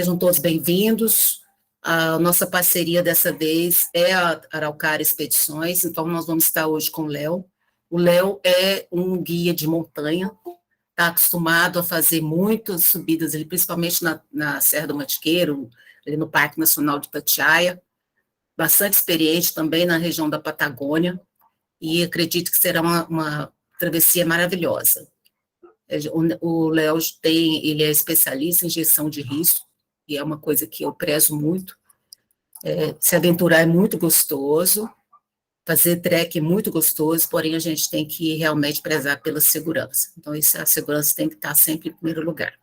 Sejam todos bem-vindos. A nossa parceria dessa vez é a Araucária Expedições, então nós vamos estar hoje com o Léo. O Léo é um guia de montanha, está acostumado a fazer muitas subidas, principalmente na Serra do Mantiqueiro, ali no Parque Nacional de Itatiaia, bastante experiente também na região da Patagônia, e acredito que será uma travessia maravilhosa. O Léo ele é especialista em gestão de risco, e é uma coisa que eu prezo muito. Se aventurar é muito gostoso, fazer trek é muito gostoso, porém a gente tem que realmente prezar pela segurança. Então, a segurança tem que estar sempre em primeiro lugar.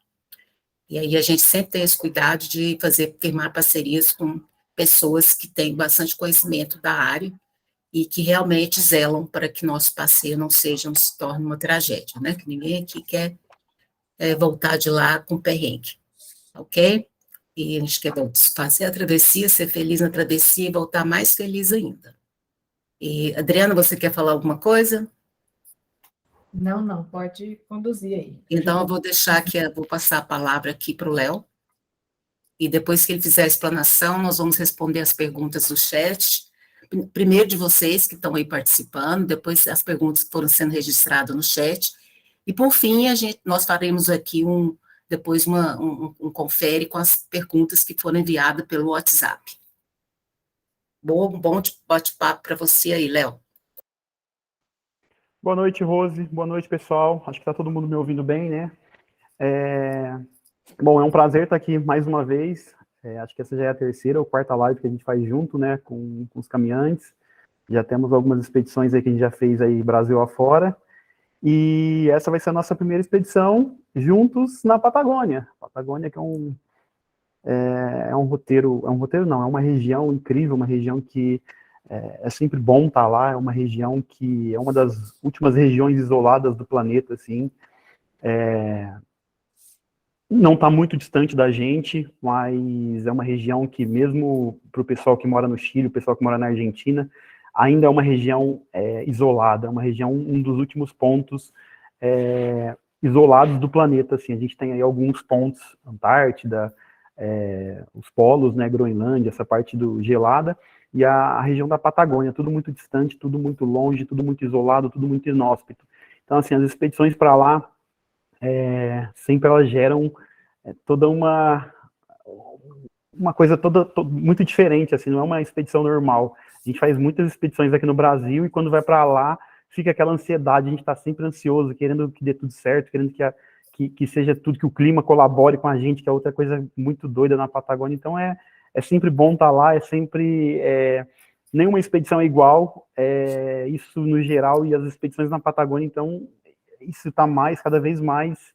E aí a gente sempre tem esse cuidado de firmar parcerias com pessoas que têm bastante conhecimento da área e que realmente zelam para que nosso passeio não se torne uma tragédia, né? Que ninguém aqui quer voltar de lá com perrengue, ok? E a gente quer fazer a travessia, ser feliz na travessia e voltar mais feliz ainda. E, Adriana, você quer falar alguma coisa? Não, pode conduzir aí. Então, eu vou passar a palavra aqui para o Léo, e depois que ele fizer a explanação, nós vamos responder as perguntas do chat, primeiro de vocês que estão aí participando, depois as perguntas que foram sendo registradas no chat, e por fim, nós faremos aqui depois um confere com as perguntas que foram enviadas pelo WhatsApp. Bom bate-papo para você aí, Léo. Boa noite, Rose. Boa noite, pessoal. Acho que está todo mundo me ouvindo bem, né? Bom, é um prazer estar aqui mais uma vez. Acho que essa já é a terceira ou quarta live que a gente faz junto, né, com os caminhantes. Já temos algumas expedições aí que a gente já fez aí Brasil afora. E essa vai ser a nossa primeira expedição juntos na Patagônia. Patagônia que é uma região incrível, uma região que é sempre bom estar lá, é uma região que é uma das últimas regiões isoladas do planeta, assim, não está muito distante da gente, mas é uma região que mesmo para o pessoal que mora no Chile, o pessoal que mora na Argentina, ainda é uma região isolada, é uma região, um dos últimos pontos isolados do planeta, assim, a gente tem aí alguns pontos, Antártida, os polos, né, Groenlândia, essa parte gelada, e a região da Patagônia, tudo muito distante, tudo muito longe, tudo muito isolado, tudo muito inóspito. Então, assim, as expedições para lá, sempre elas geram toda uma coisa toda muito diferente, assim, não é uma expedição normal. A gente faz muitas expedições aqui no Brasil, e quando vai para lá, fica aquela ansiedade, a gente está sempre ansioso, querendo que dê tudo certo, querendo que seja tudo, que o clima colabore com a gente, que é outra coisa muito doida na Patagônia. Então é sempre bom estar lá, nenhuma expedição é igual, isso no geral, e as expedições na Patagônia, então, isso está cada vez mais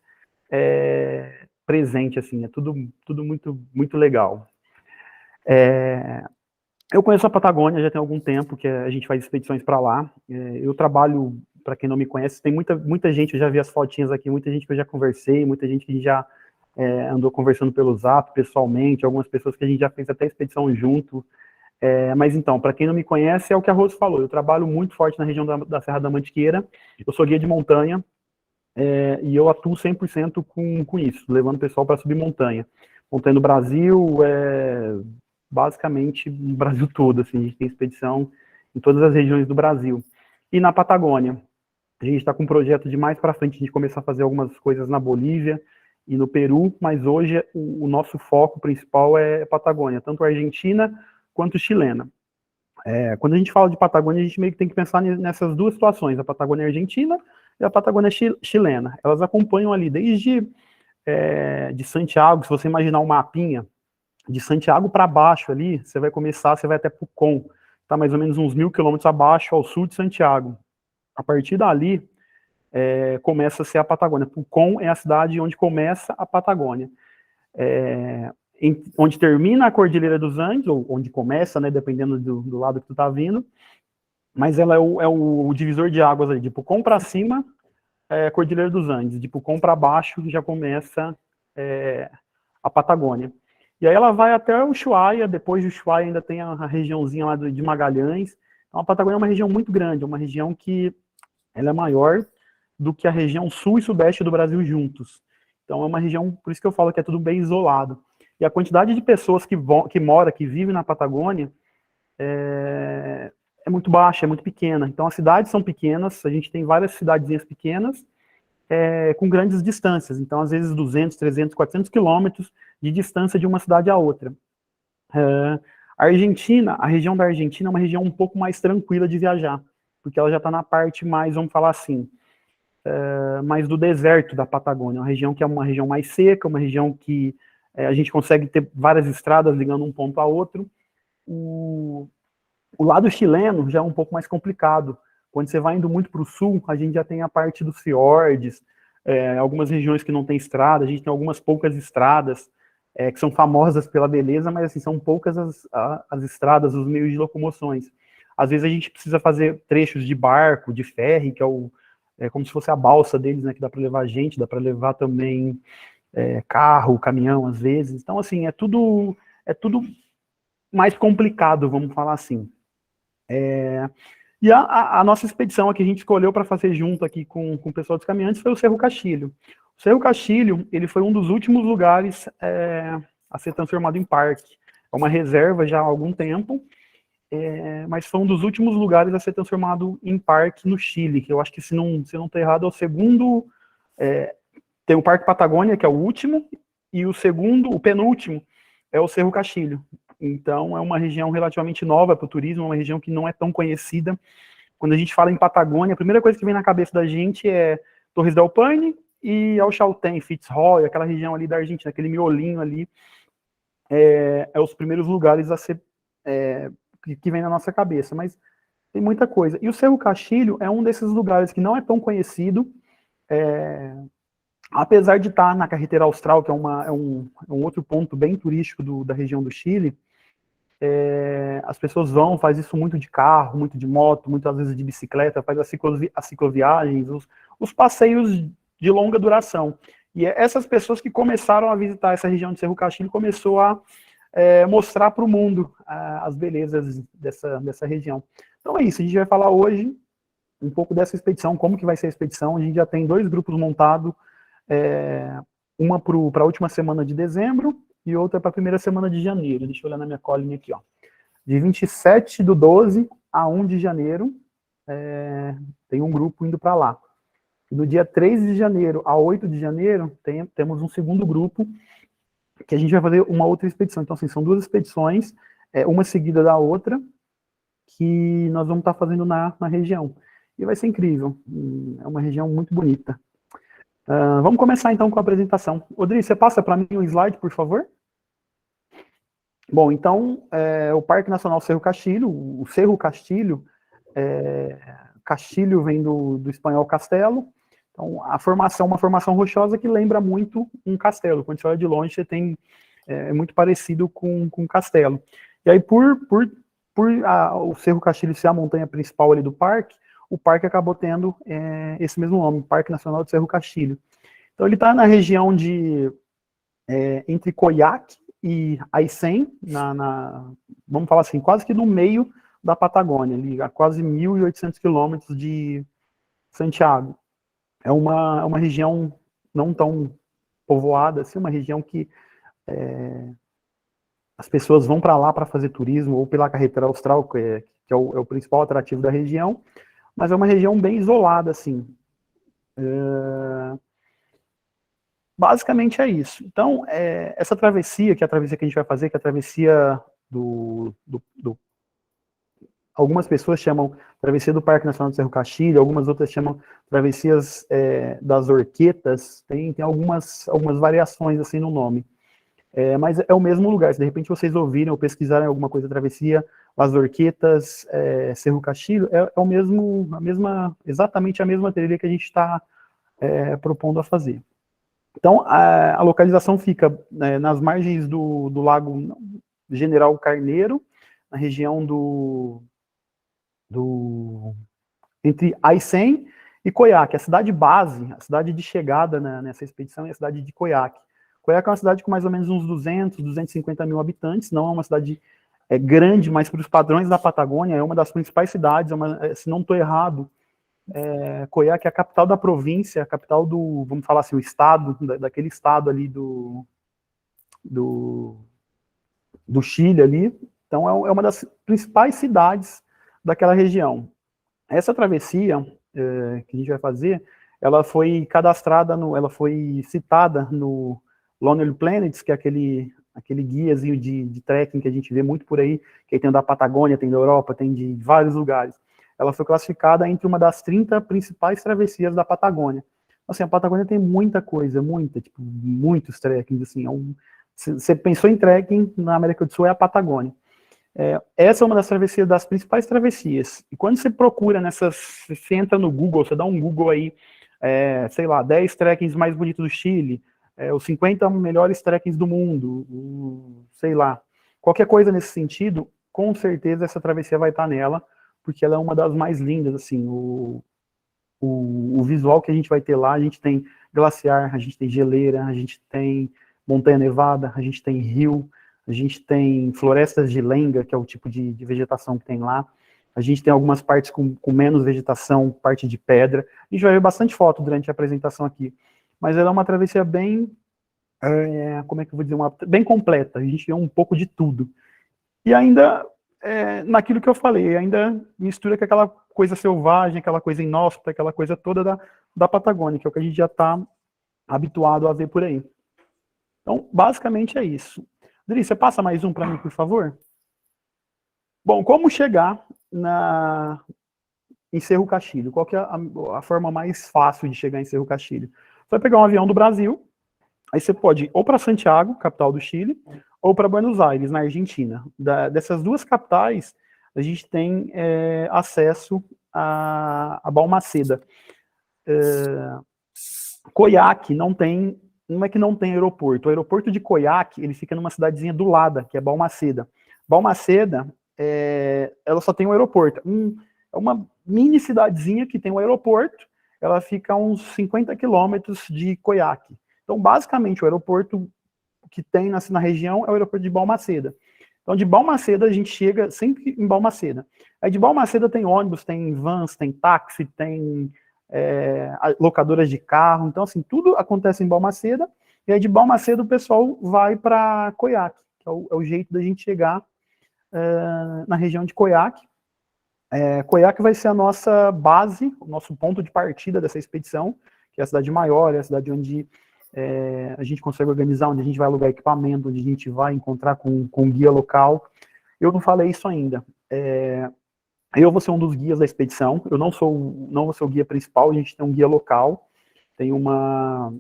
presente, assim, é tudo muito, muito legal. Eu conheço a Patagônia já tem algum tempo que a gente faz expedições para lá. Eu trabalho, para quem não me conhece, tem muita gente, eu já vi as fotinhas aqui, muita gente que eu já conversei, muita gente que já andou conversando pelo Zap, pessoalmente, algumas pessoas que a gente já fez até expedição junto. Mas então, para quem não me conhece, é o que a Rose falou, eu trabalho muito forte na região da Serra da Mantiqueira, eu sou guia de montanha, e eu atuo 100% com isso, levando o pessoal para subir montanha. Montanha no Brasil, basicamente no Brasil todo, assim, a gente tem expedição em todas as regiões do Brasil. E na Patagônia, a gente está com um projeto de mais para frente, a gente começar a fazer algumas coisas na Bolívia e no Peru, mas hoje o nosso foco principal é Patagônia, tanto a Argentina quanto chilena. Quando a gente fala de Patagônia, a gente meio que tem que pensar nessas duas situações, a Patagônia argentina e a Patagônia chilena. Elas acompanham ali desde de Santiago, se você imaginar um mapinha, de Santiago para baixo ali, você vai até Pucón, tá mais ou menos uns 1.000 quilômetros abaixo ao sul de Santiago. A partir dali, começa a ser a Patagônia. Pucón é a cidade onde começa a Patagônia. Onde termina a Cordilheira dos Andes, ou onde começa, né, dependendo do lado que tu tá vindo, mas ela é o divisor de águas ali, de Pucón para cima, a Cordilheira dos Andes, de Pucón para baixo já começa a Patagônia. E aí ela vai até o Ushuaia, depois do Ushuaia ainda tem a regiãozinha lá de Magalhães. Então a Patagônia é uma região muito grande, é uma região que ela é maior do que a região sul e sudeste do Brasil juntos. Então é uma região, por isso que eu falo que é tudo bem isolado. E a quantidade de pessoas que mora, que vive na Patagônia, é muito baixa, é muito pequena. Então, as cidades são pequenas, a gente tem várias cidadezinhas pequenas, com grandes distâncias. Então, às vezes, 200, 300, 400 quilômetros de distância de uma cidade a outra. A Argentina, a região da Argentina é uma região um pouco mais tranquila de viajar, porque ela já está na parte mais, vamos falar assim, mais do deserto da Patagônia, uma região que é uma região mais seca, uma região que a gente consegue ter várias estradas ligando um ponto a outro. O lado chileno já é um pouco mais complicado. Quando você vai indo muito para o sul, a gente já tem a parte dos fiordes, algumas regiões que não tem estrada, a gente tem algumas poucas estradas, que são famosas pela beleza, mas assim, são poucas as estradas, os meios de locomoções. Às vezes a gente precisa fazer trechos de barco, de ferry, que é como se fosse a balsa deles, né, que dá para levar gente, dá para levar também carro, caminhão, às vezes. Então, assim, é tudo mais complicado, vamos falar assim. E a nossa expedição que a gente escolheu para fazer junto aqui com o pessoal dos caminhantes foi o Cerro Castilho. O Cerro Castilho, ele foi um dos últimos lugares a ser transformado em parque. É uma reserva já há algum tempo, mas foi um dos últimos lugares a ser transformado em parque no Chile, que eu acho que, se não estou errado, é o segundo. Tem o Parque Patagônia, que é o último, e o penúltimo, é o Cerro Castilho. Então, é uma região relativamente nova para o turismo, uma região que não é tão conhecida. Quando a gente fala em Patagônia, a primeira coisa que vem na cabeça da gente é Torres del Paine e Alchaltén, Fitzroy, aquela região ali da Argentina, aquele miolinho ali, os primeiros lugares a ser que vem na nossa cabeça, mas tem muita coisa. E o Cerro Castilho é um desses lugares que não é tão conhecido, apesar de estar na Carretera Austral, que é um outro ponto bem turístico da região do Chile. As pessoas faz isso muito de carro, muito de moto, muitas vezes de bicicleta, faz as cicloviagens, os passeios de longa duração. E essas pessoas que começaram a visitar essa região de Cerro Castilho começou a mostrar para o mundo as belezas dessa região. Então é isso, a gente vai falar hoje um pouco dessa expedição, como que vai ser a expedição. A gente já tem 2 grupos montados, uma para a última semana de dezembro e outra para a primeira semana de janeiro. Deixa eu olhar na minha colinha aqui, ó. De 27/12 a 1 de janeiro, tem um grupo indo para lá. E no dia 3 de janeiro a 8 de janeiro, temos um segundo grupo, que a gente vai fazer uma outra expedição. Então, assim, são 2 expedições, uma seguida da outra, que nós vamos estar fazendo na região. E vai ser incrível. É uma região muito bonita. Vamos começar, então, com a apresentação. Odri, você passa para mim o slide, por favor? Bom, então, o Parque Nacional Cerro Castilho, o Cerro Castilho, Castilho vem do espanhol castelo. Então, uma formação rochosa que lembra muito um castelo. Quando você olha de longe, você tem muito parecido com um castelo. E aí, por o Cerro Castilho ser a montanha principal ali do parque, o parque acabou tendo esse mesmo nome, Parque Nacional do Cerro Castilho. Então, ele está na região entre Coyhaique e Aysén, vamos falar assim, quase que no meio da Patagônia, ali, a quase 1.800 quilômetros de Santiago. É uma região não tão povoada, assim, uma região que as pessoas vão para lá para fazer turismo, ou pela Carretera Austral, que é o principal atrativo da região, mas é uma região bem isolada, assim. Basicamente é isso. Então, essa travessia, que é a travessia que a gente vai fazer, que é a travessia algumas pessoas chamam travessia do Parque Nacional do Cerro Castilho, algumas outras chamam travessias das Orquetas, tem algumas variações assim no nome. Mas é o mesmo lugar. Se de repente vocês ouvirem ou pesquisarem alguma coisa, travessia, Las Orquetas, Cerro Castilho, exatamente a mesma trilha que a gente está propondo a fazer. Então, a localização fica nas margens do Lago General Carneiro, na região entre Aysén e Coyhaique. A cidade base, a cidade de chegada nessa expedição é a cidade de Coyhaique. Coyhaique é uma cidade com mais ou menos uns 200, 250 mil habitantes, não é uma cidade grande, mas para os padrões da Patagônia é uma das principais cidades, se não estou errado, Coyhaique é a capital da província, a capital vamos falar assim, o estado, daquele estado ali do Chile ali. Então, é uma das principais cidades daquela região. Essa travessia que a gente vai fazer, ela foi cadastrada, ela foi citada no Lonely Planets, que é aquele guiazinho de trekking que a gente vê muito por aí, que tem da Patagônia, tem da Europa, tem de vários lugares. Ela foi classificada entre uma das 30 principais travessias da Patagônia. Assim, a Patagônia tem muita coisa, muitos trekkings, assim, você pensou em trekking na América do Sul, é a Patagônia. Essa é uma das travessias, das principais travessias. E quando você procura você entra no Google, você dá um Google aí, sei lá, 10 trekkings mais bonitos do Chile, os 50 melhores trekkings do mundo, sei lá, qualquer coisa nesse sentido, com certeza essa travessia vai estar nela, porque ela é uma das mais lindas, assim, o visual que a gente vai ter lá, a gente tem glaciar, a gente tem geleira, a gente tem montanha nevada, a gente tem rio, a gente tem florestas de lenga, que é o tipo de vegetação que tem lá, a gente tem algumas partes com menos vegetação, parte de pedra, a gente vai ver bastante foto durante a apresentação aqui, mas ela é uma travessia bem, como é que eu vou dizer, bem completa, a gente vê um pouco de tudo, e ainda, naquilo que eu falei, ainda mistura com aquela coisa selvagem, aquela coisa inóspita, aquela coisa toda da Patagônia, que é o que a gente já está habituado a ver por aí. Então, basicamente é isso. Dri, você passa mais um para mim, por favor? Bom, como chegar em Cerro Castilho? Qual que é a forma mais fácil de chegar em Cerro Castilho? Você vai pegar um avião do Brasil, aí você pode ir ou para Santiago, capital do Chile, ou para Buenos Aires, na Argentina. Dessas duas capitais, a gente tem acesso a Balmaceda. Coyhaique não é que não tem aeroporto. O aeroporto de Coyhaique, ele fica numa cidadezinha do lado, que é Balmaceda. Balmaceda, ela só tem um aeroporto. É uma mini cidadezinha que tem um aeroporto, ela fica a uns 50 quilômetros de Coyhaique. Então, basicamente, o aeroporto que tem na região é o aeroporto de Balmaceda. Então, de Balmaceda, a gente chega sempre em Balmaceda. Aí, de Balmaceda tem ônibus, tem vans, tem táxi, tem locadoras de carro. Então, assim, tudo acontece em Balmaceda. E aí, de Balmaceda, o pessoal vai para Coyhaique, que é o jeito da gente chegar na região de Coyhaique. Coyhaique vai ser a nossa base, o nosso ponto de partida dessa expedição, que é a cidade maior, é a cidade onde a gente consegue organizar, onde a gente vai alugar equipamento, onde a gente vai encontrar com guia local. Eu não falei isso ainda. Eu vou ser um dos guias da expedição, eu não vou ser o guia principal, a gente tem um guia local, tem uma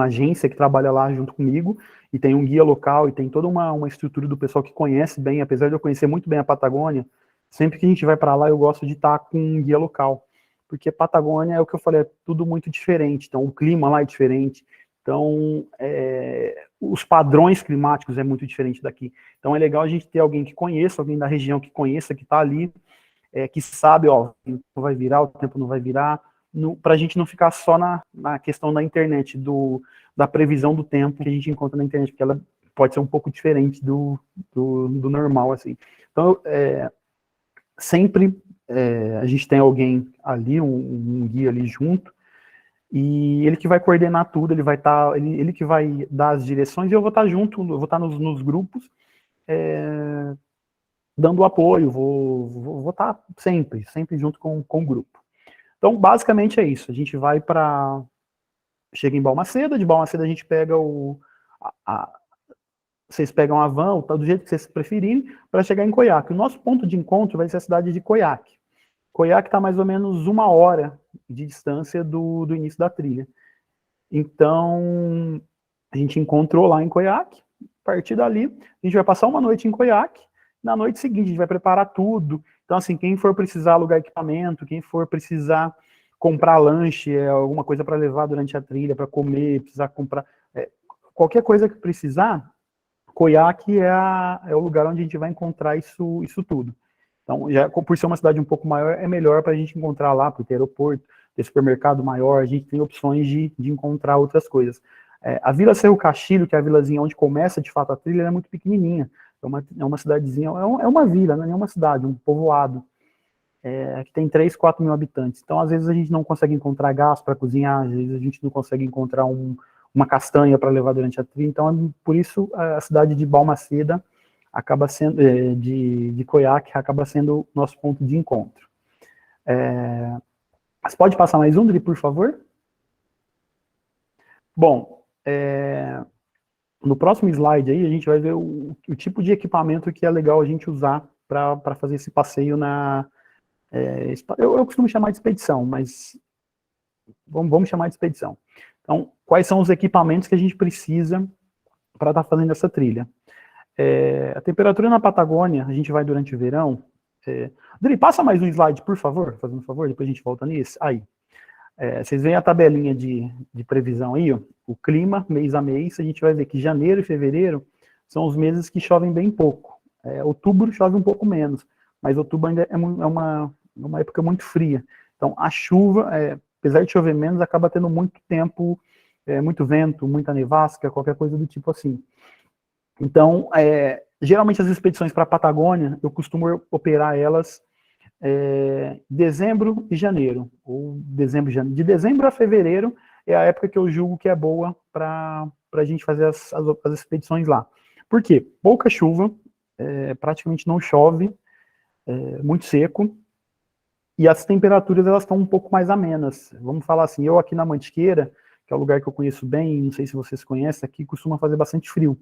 agência que trabalha lá junto comigo, e tem um guia local, e tem toda uma estrutura do pessoal que conhece bem, apesar de eu conhecer muito bem a Patagônia, sempre que a gente vai para lá, eu gosto de estar com um guia local, porque Patagônia é o que eu falei, é tudo muito diferente, então o clima lá é diferente, então os padrões climáticos é muito diferente daqui, então é legal a gente ter alguém que conheça, alguém da região que conheça, que está ali, que sabe, ó, o tempo vai virar, o tempo não vai virar, para a gente não ficar só na questão da internet, da previsão do tempo que a gente encontra na internet, porque ela pode ser um pouco diferente do normal, assim. Então, sempre a gente tem alguém ali, um guia ali junto, e ele que vai coordenar tudo, ele que vai dar as direções, e eu vou estar junto, eu vou estar nos grupos, dando apoio, vou estar sempre junto com o grupo. Então, basicamente é isso, a gente vai chega em Balmaceda, de Balmaceda a gente pega vocês pegam a van, do jeito que vocês preferirem, para chegar em Coyhaique. O nosso ponto de encontro vai ser a cidade de Coyhaique. Coyhaique está mais ou menos 1 hora de distância do início da trilha. Então, a gente encontrou lá em Coyhaique, a partir dali, a gente vai passar uma noite em Coyhaique, na noite seguinte a gente vai preparar tudo. Então, assim, quem for precisar alugar equipamento, quem for precisar comprar lanche, alguma coisa para levar durante a trilha, para comer, precisar comprar, qualquer coisa que precisar, Coyhaique é o lugar onde a gente vai encontrar isso tudo. Então, já, por ser uma cidade um pouco maior, é melhor para a gente encontrar lá, porque tem aeroporto, tem supermercado maior, a gente tem opções de encontrar outras coisas. A Vila Cerro Castilho, que é a vilazinha onde começa de fato a trilha, é muito pequenininha. É uma cidadezinha, é uma vila, não é uma cidade, um povoado, que tem 3, 4 mil habitantes. Então, às vezes, a gente não consegue encontrar gás para cozinhar, às vezes a gente não consegue encontrar um uma castanha para levar durante a trilha. Então, por isso, a cidade de Balmaceda acaba sendo, de Coiaque, acaba sendo o nosso ponto de encontro. Você pode passar mais um, Dri, por favor? Bom, no próximo slide aí, a gente vai ver o tipo de equipamento que é legal a gente usar para fazer esse passeio eu costumo chamar de expedição, mas vamos chamar de expedição. Então, quais são os equipamentos que a gente precisa para estar fazendo essa trilha? A temperatura na Patagônia, a gente vai durante o verão. Dri, passa mais um slide, por favor, fazendo um favor, depois a gente volta nisso. Aí. Vocês veem a tabelinha de previsão aí, ó, o clima, mês a mês, a gente vai ver que janeiro e fevereiro são os meses que chovem bem pouco. Outubro chove um pouco menos, mas outubro ainda é uma época muito fria. Então, a chuva, apesar de chover menos, acaba tendo muito tempo, muito vento, muita nevasca, qualquer coisa do tipo assim. Então, geralmente as expedições para a Patagônia, eu costumo operar elas dezembro e janeiro, ou dezembro e janeiro. De dezembro a fevereiro é a época que eu julgo que é boa para a gente fazer as expedições lá. Por quê? Pouca chuva, praticamente não chove, muito seco, e as temperaturas elas estão um pouco mais amenas. Vamos falar assim, eu aqui na Mantiqueira, que é um lugar que eu conheço bem, não sei se vocês conhecem, aqui costuma fazer bastante frio.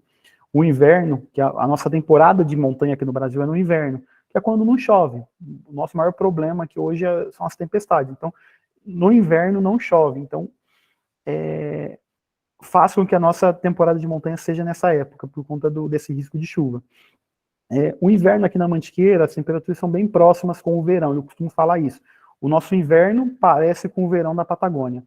O inverno, que a nossa temporada de montanha aqui no Brasil é no inverno, que é quando não chove. O nosso maior problema aqui hoje são as tempestades. Então, no inverno não chove. Então, faz com que a nossa temporada de montanha seja nessa época, por conta desse risco de chuva. O inverno aqui na Mantiqueira, as temperaturas são bem próximas com o verão, eu costumo falar isso. O nosso inverno parece com o verão da Patagônia.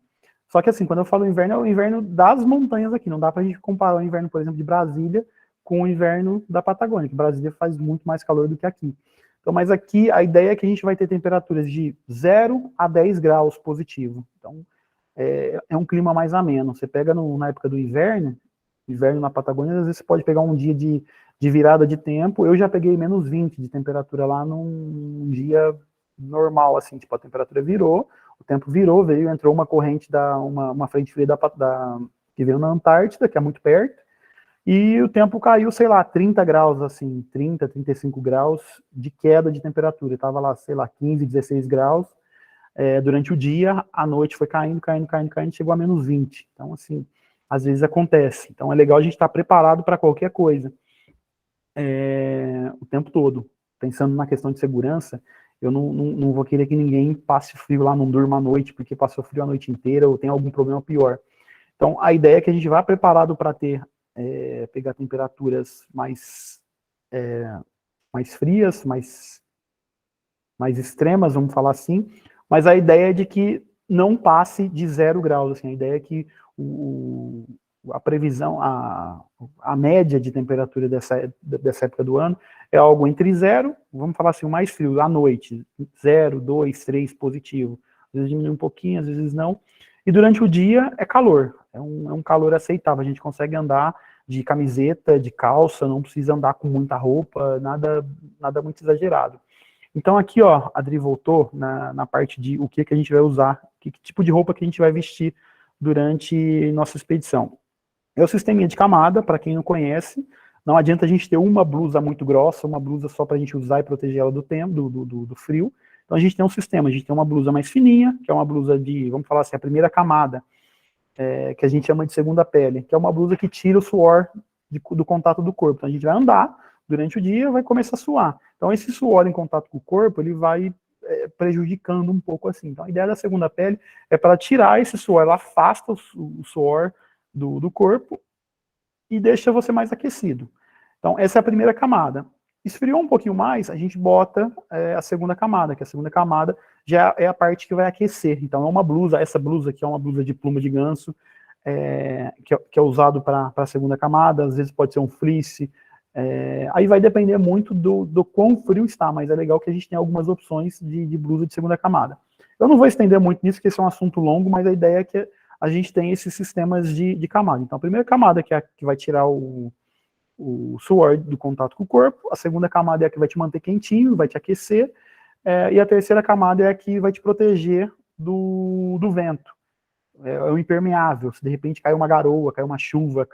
Só que assim, quando eu falo inverno, é o inverno das montanhas aqui, não dá pra gente comparar o inverno, por exemplo, de Brasília com o inverno da Patagônia, que Brasília faz muito mais calor do que aqui. Então, mas aqui a ideia é que a gente vai ter temperaturas de 0 a 10 graus positivo. Então, é um clima mais ameno. Você pega na época do inverno na Patagônia, às vezes você pode pegar um dia de virada de tempo. Eu já peguei menos 20 de temperatura lá num dia normal, assim, tipo, a temperatura virou, o tempo virou, entrou uma corrente, uma frente fria que veio na Antártida, que é muito perto, e o tempo caiu, sei lá, 30 graus, assim, 30, 35 graus de queda de temperatura. Estava lá, sei lá, 15, 16 graus durante o dia, à noite foi caindo, chegou a menos 20. Então, assim, às vezes acontece. Então, é legal a gente estar preparado para qualquer coisa o tempo todo. Pensando na questão de segurança, eu não vou querer que ninguém passe frio lá, não durma à noite, porque passou frio a noite inteira ou tem algum problema pior. Então, a ideia é que a gente vá preparado para pegar temperaturas mais frias, mais extremas, vamos falar assim, mas a ideia é de que não passe de 0 graus, assim, a ideia é que a previsão, a média de temperatura dessa época do ano é algo entre 0, vamos falar assim, o mais frio, à noite, 0, 2, 3, positivo, às vezes diminui um pouquinho, às vezes não, e durante o dia é calor, é um calor aceitável, a gente consegue andar de camiseta, de calça, não precisa andar com muita roupa, nada muito exagerado. Então aqui, ó, a Adri voltou na parte de o que a gente vai usar, que tipo de roupa que a gente vai vestir durante nossa expedição. É o sisteminha de camada, para quem não conhece, não adianta a gente ter uma blusa muito grossa, uma blusa só para a gente usar e proteger ela do tempo, do frio. Então a gente tem um sistema, a gente tem uma blusa mais fininha, que é uma blusa de, vamos falar assim, a primeira camada, que a gente chama de segunda pele, que é uma blusa que tira o suor do contato do corpo. Então a gente vai andar durante o dia, vai começar a suar. Então esse suor em contato com o corpo, ele vai prejudicando um pouco assim. Então a ideia da segunda pele é para tirar esse suor, ela afasta o suor do corpo e deixa você mais aquecido. Então essa é a primeira camada. Esfriou um pouquinho mais, a gente bota a segunda camada, que a segunda camada já é a parte que vai aquecer. Então é uma blusa, essa blusa aqui é uma blusa de pluma de ganso, que é usado para a segunda camada, às vezes pode ser um fleece, aí vai depender muito do quão frio está, mas é legal que a gente tem algumas opções de blusa de segunda camada. Eu não vou estender muito nisso, porque esse é um assunto longo, mas a ideia é que a gente tem esses sistemas de camada. Então a primeira camada que vai tirar o suor do contato com o corpo, a segunda camada é a que vai te manter quentinho, vai te aquecer, e a terceira camada é a que vai te proteger do vento. é o impermeável. Se de repente cai uma garoa, cai uma chuva,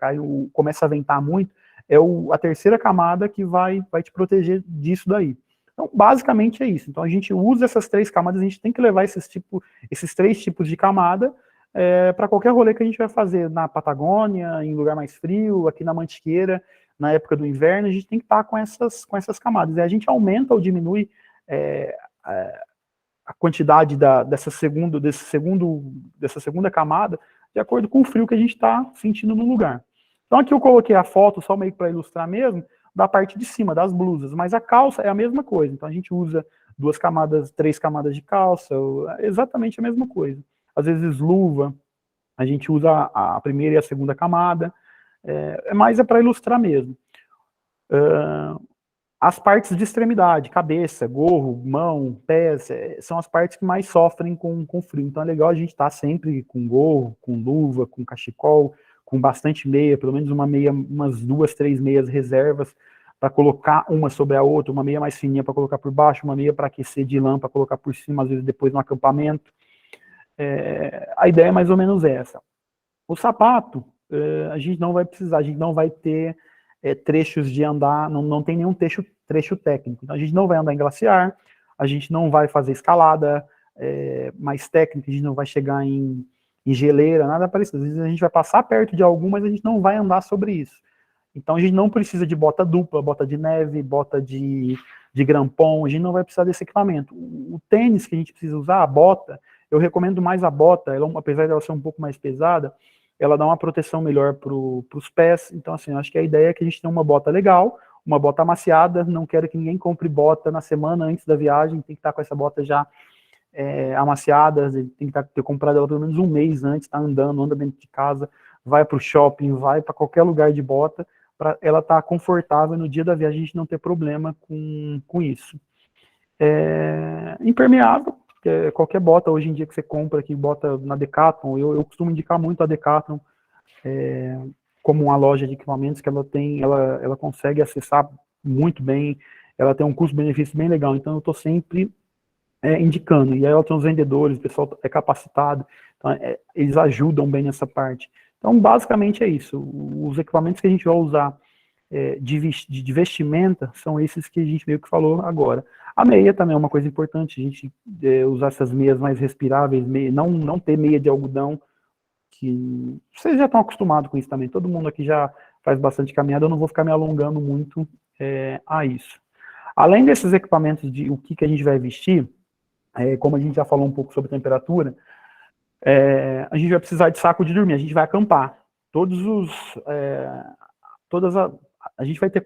começa a ventar muito, é a terceira camada que vai te proteger disso daí. Então, basicamente é isso. Então, a gente usa essas 3 camadas, a gente tem que levar esses 3 tipos de camada para qualquer rolê que a gente vai fazer na Patagônia, em lugar mais frio, aqui na Mantiqueira, na época do inverno, a gente tem que estar com essas camadas. E a gente aumenta ou diminui a quantidade dessa segunda camada de acordo com o frio que a gente está sentindo no lugar. Então, aqui eu coloquei a foto só meio para ilustrar mesmo, da parte de cima, das blusas, mas a calça é a mesma coisa. Então, a gente usa 2 camadas, 3 camadas de calça, exatamente a mesma coisa. Às vezes, luva, a gente usa a primeira e a segunda camada, mas é para ilustrar mesmo. As partes de extremidade, cabeça, gorro, mão, pés, são as partes que mais sofrem com frio. Então, é legal a gente estar sempre com gorro, com luva, com cachecol, com bastante meia, pelo menos umas 2, 3 meias reservas para colocar uma sobre a outra, uma meia mais fininha para colocar por baixo, uma meia para aquecer de lã para colocar por cima, às vezes depois no acampamento. A ideia é mais ou menos essa. O sapato, a gente não vai precisar, a gente não vai ter trechos de andar, não tem nenhum trecho técnico. Então, a gente não vai andar em glaciar, a gente não vai fazer escalada mais técnica, a gente não vai chegar em geleira, nada parecido. Às vezes a gente vai passar perto de algum, mas a gente não vai andar sobre isso. Então a gente não precisa de bota dupla, bota de neve, bota de grampon, a gente não vai precisar desse equipamento. O tênis que a gente precisa usar, a bota, eu recomendo mais a bota, apesar dela ser um pouco mais pesada, ela dá uma proteção melhor para os pés. Então, assim, eu acho que a ideia é que a gente tenha uma bota legal, uma bota amaciada, não quero que ninguém compre bota na semana antes da viagem, tem que estar com essa bota já amaciadas, tem que ter comprado ela pelo menos um mês antes, tá andando, anda dentro de casa, vai para o shopping, vai para qualquer lugar de bota, para ela estar confortável no dia da viagem, a gente não ter problema com isso. Impermeável, qualquer bota hoje em dia que você compra, que bota na Decathlon, eu costumo indicar muito a Decathlon como uma loja de equipamentos que ela consegue acessar muito bem, ela tem um custo-benefício bem legal, então eu estou sempre indicando, e aí ela tem os vendedores, o pessoal é capacitado, então eles ajudam bem nessa parte. Então, basicamente é isso, os equipamentos que a gente vai usar de vestimenta são esses que a gente meio que falou agora. A meia também é uma coisa importante, a gente usar essas meias mais respiráveis, não ter meia de algodão, que vocês já estão acostumados com isso também, todo mundo aqui já faz bastante caminhada, eu não vou ficar me alongando muito a isso. Além desses equipamentos de o que a gente vai vestir, como a gente já falou um pouco sobre temperatura, a gente vai precisar de saco de dormir, a gente vai acampar. A gente vai ter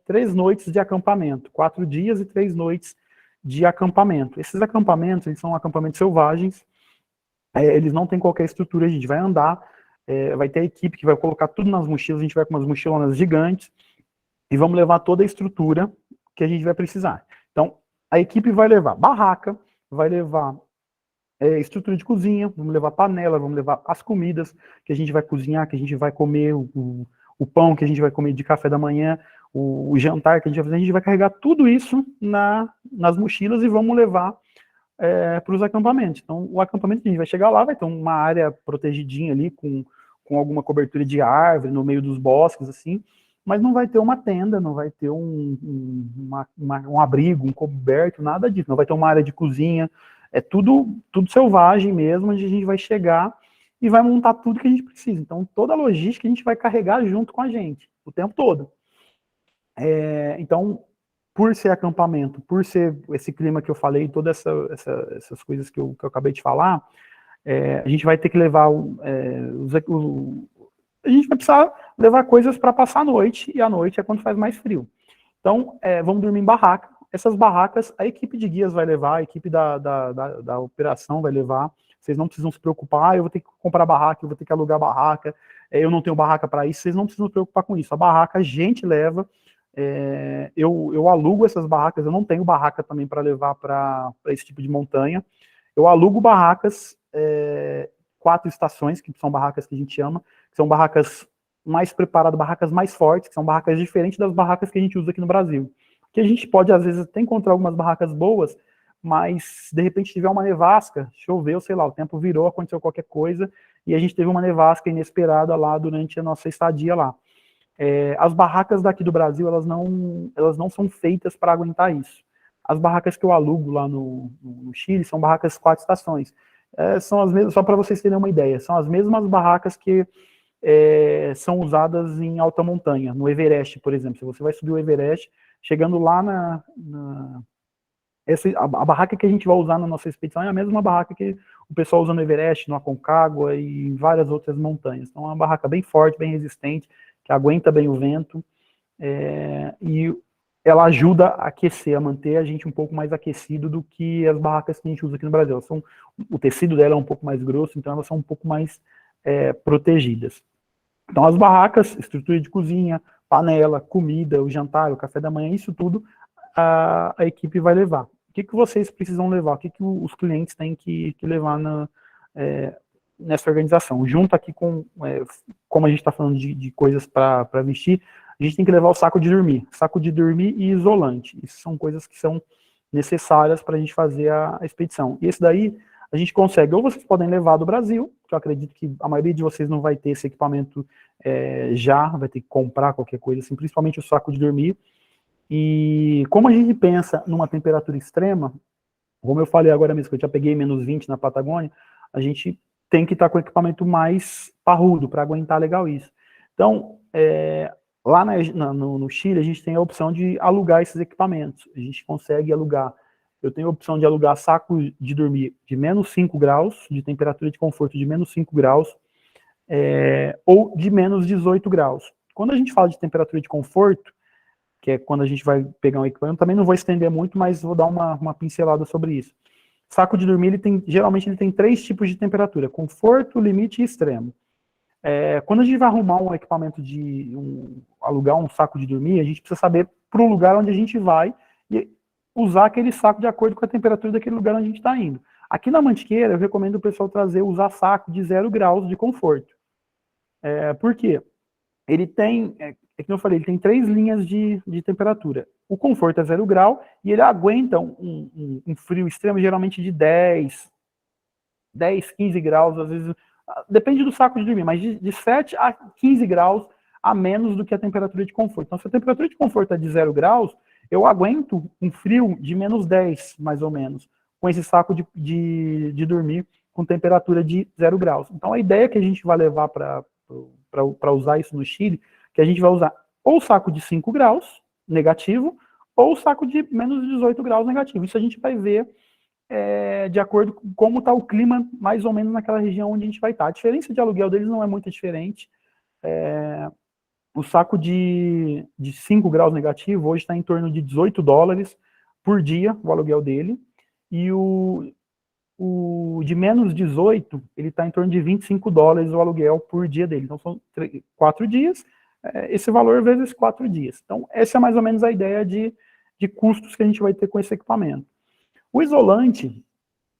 3 noites de acampamento, 4 dias e 3 noites de acampamento. Esses acampamentos, eles são acampamentos selvagens, eles não têm qualquer estrutura, a gente vai andar, vai ter a equipe que vai colocar tudo nas mochilas, a gente vai com umas mochilonas gigantes, e vamos levar toda a estrutura que a gente vai precisar. Então, a equipe vai levar barraca, vai levar estrutura de cozinha, vamos levar panela, vamos levar as comidas que a gente vai cozinhar, que a gente vai comer, o pão que a gente vai comer de café da manhã, o jantar que a gente vai carregar tudo isso nas mochilas e vamos levar para os acampamentos. Então, o acampamento que a gente vai chegar lá, vai ter uma área protegidinha ali, com alguma cobertura de árvore, no meio dos bosques, assim, mas não vai ter uma tenda, não vai ter um abrigo, um coberto, nada disso, não vai ter uma área de cozinha, é tudo selvagem mesmo, onde a gente vai chegar e vai montar tudo que a gente precisa. Então, toda a logística a gente vai carregar junto com a gente, o tempo todo. Então, por ser acampamento, por ser esse clima que eu falei, todas essas coisas que eu acabei de falar, a gente vai ter que levar a gente vai precisar levar coisas para passar a noite, e a noite é quando faz mais frio. Então, vamos dormir em barraca. Essas barracas, a equipe de guias vai levar, a equipe da operação vai levar. Vocês não precisam se preocupar, eu vou ter que comprar barraca, eu vou ter que alugar barraca, eu não tenho barraca para isso, vocês não precisam se preocupar com isso. A barraca a gente leva, eu alugo essas barracas, eu não tenho barraca também para levar para esse tipo de montanha. Eu alugo barracas, 4 estações, que são barracas que a gente chama, que são barracas mais preparadas, barracas mais fortes, que são barracas diferentes das barracas que a gente usa aqui no Brasil. Que a gente pode, às vezes, até encontrar algumas barracas boas, mas de repente tiver uma nevasca, choveu, sei lá, o tempo virou, aconteceu qualquer coisa, e a gente teve uma nevasca inesperada lá durante a nossa estadia lá. As barracas daqui do Brasil, elas não são feitas para aguentar isso. As barracas que eu alugo lá no Chile são barracas 4 estações. São as mesmas, só para vocês terem uma ideia, são as mesmas barracas que são usadas em alta montanha, no Everest, por exemplo. Se você vai subir o Everest, chegando lá a barraca que a gente vai usar na nossa expedição é a mesma barraca que o pessoal usa no Everest, no Aconcagua e em várias outras montanhas. Então é uma barraca bem forte, bem resistente, que aguenta bem o vento, e ela ajuda a aquecer, a manter a gente um pouco mais aquecido do que as barracas que a gente usa aqui no Brasil. O tecido dela é um pouco mais grosso, então elas são um pouco mais protegidas. Então as barracas, estrutura de cozinha, panela, comida, o jantar, o café da manhã, isso tudo a equipe vai levar. O que vocês precisam levar? O que os clientes têm que levar nessa organização? Junto aqui com, como a gente está falando de coisas para vestir, a gente tem que levar o saco de dormir e isolante. Isso são coisas que são necessárias para a gente fazer a expedição. E esse daí a gente consegue, ou vocês podem levar do Brasil, que eu acredito que a maioria de vocês não vai ter esse equipamento vai ter que comprar qualquer coisa assim, principalmente o saco de dormir. E como a gente pensa numa temperatura extrema, como eu falei agora mesmo, que eu já peguei menos 20 na Patagônia, a gente tem que estar com o equipamento mais parrudo para aguentar legal isso. Então, lá no Chile, a gente tem a opção de alugar esses equipamentos. A gente consegue alugar. Eu tenho a opção de alugar saco de dormir de menos 5 graus, de temperatura de conforto de menos 5 graus, ou de menos 18 graus. Quando a gente fala de temperatura de conforto, que é quando a gente vai pegar um equipamento, também não vou estender muito, mas vou dar uma pincelada sobre isso. Saco de dormir, geralmente ele tem 3 tipos de temperatura: conforto, limite e extremo. Quando a gente vai arrumar um equipamento alugar um saco de dormir, a gente precisa saber para o lugar onde a gente vai e usar aquele saco de acordo com a temperatura daquele lugar onde a gente está indo. Aqui na Mantiqueira, eu recomendo o pessoal usar saco de 0 graus de conforto. Por quê? Ele tem, como eu falei, ele tem 3 linhas de temperatura. O conforto é 0 grau e ele aguenta um frio extremo, geralmente de 10, 15 graus, às vezes, depende do saco de dormir, mas de 7 a 15 graus a menos do que a temperatura de conforto. Então, se a temperatura de conforto é de 0 graus, eu aguento um frio de menos 10, mais ou menos, com esse saco de dormir com temperatura de 0 graus. Então, a ideia que a gente vai levar para usar isso no Chile, que a gente vai usar ou saco de 5 graus, negativo, ou saco de menos 18 graus, negativo. Isso a gente vai ver de acordo com como está o clima, mais ou menos naquela região onde a gente vai estar. A diferença de aluguel deles não é muito diferente. O saco de 5 graus negativo hoje está em torno de $18 por dia, o aluguel dele, e o de menos 18, ele está em torno de $25 o aluguel por dia dele. Então, são 4 dias, esse valor vezes 4 dias. Então, essa é mais ou menos a ideia de custos que a gente vai ter com esse equipamento. O isolante,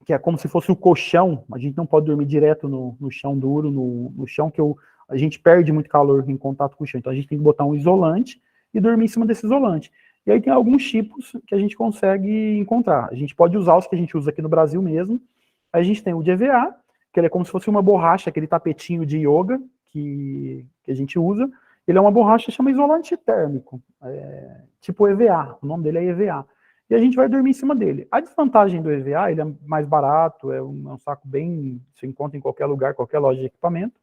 que é como se fosse o colchão, a gente não pode dormir direto no chão duro, no chão que a gente perde muito calor em contato com o chão. Então, a gente tem que botar um isolante e dormir em cima desse isolante. E aí tem alguns tipos que a gente consegue encontrar. A gente pode usar os que a gente usa aqui no Brasil mesmo. A gente tem o de EVA, que ele é como se fosse uma borracha, aquele tapetinho de yoga que a gente usa. Ele é uma borracha que chama isolante térmico, tipo EVA, o nome dele é EVA. E a gente vai dormir em cima dele. A desvantagem do EVA, ele é mais barato, é um saco bem, você encontra em qualquer lugar, qualquer loja de equipamento.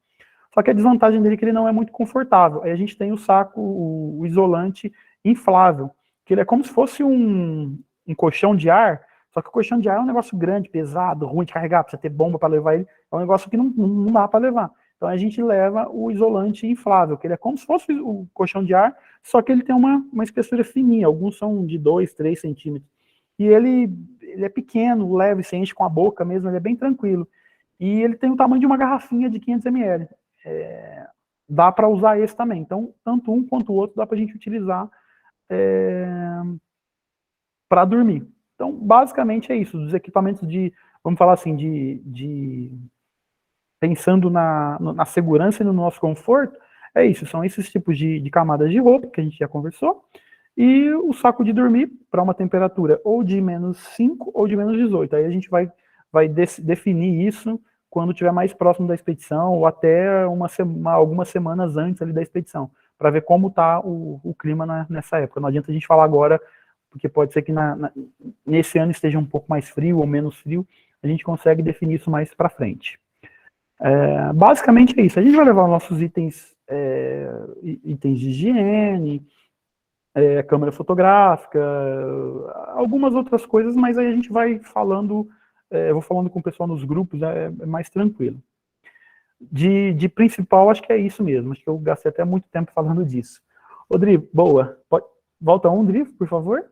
Só que a desvantagem dele é que ele não é muito confortável. Aí a gente tem o saco, o isolante inflável, que ele é como se fosse um colchão de ar, só que o colchão de ar é um negócio grande, pesado, ruim de carregar, precisa ter bomba para levar ele, é um negócio que não dá para levar. Então a gente leva o isolante inflável, que ele é como se fosse o colchão de ar, só que ele tem uma espessura fininha, alguns são de 2, 3 centímetros. E ele é pequeno, leve, se enche com a boca mesmo, ele é bem tranquilo. E ele tem o tamanho de uma garrafinha de 500 ml. Dá para usar esse também. Então, tanto um quanto o outro dá para a gente utilizar para dormir. Então, basicamente é isso. Dos equipamentos vamos falar assim, pensando na segurança e no nosso conforto, é isso. São esses tipos de camadas de roupa que a gente já conversou. e o saco de dormir para uma temperatura ou de -5 ou de -18. Aí a gente vai definir isso quando estiver mais próximo da expedição, ou até algumas semanas antes ali da expedição, para ver como está o clima nessa época. Não adianta a gente falar agora, porque pode ser que nesse ano esteja um pouco mais frio ou menos frio, a gente consegue definir isso mais para frente. Basicamente é isso. A gente vai levar os nossos itens de higiene, câmera fotográfica, algumas outras coisas, mas aí a gente vai falando, eu vou falando com o pessoal nos grupos, é mais tranquilo. De principal, acho que é isso mesmo, acho que eu gastei até muito tempo falando disso. Ô, Dri, boa. Volta um, Dri, por favor.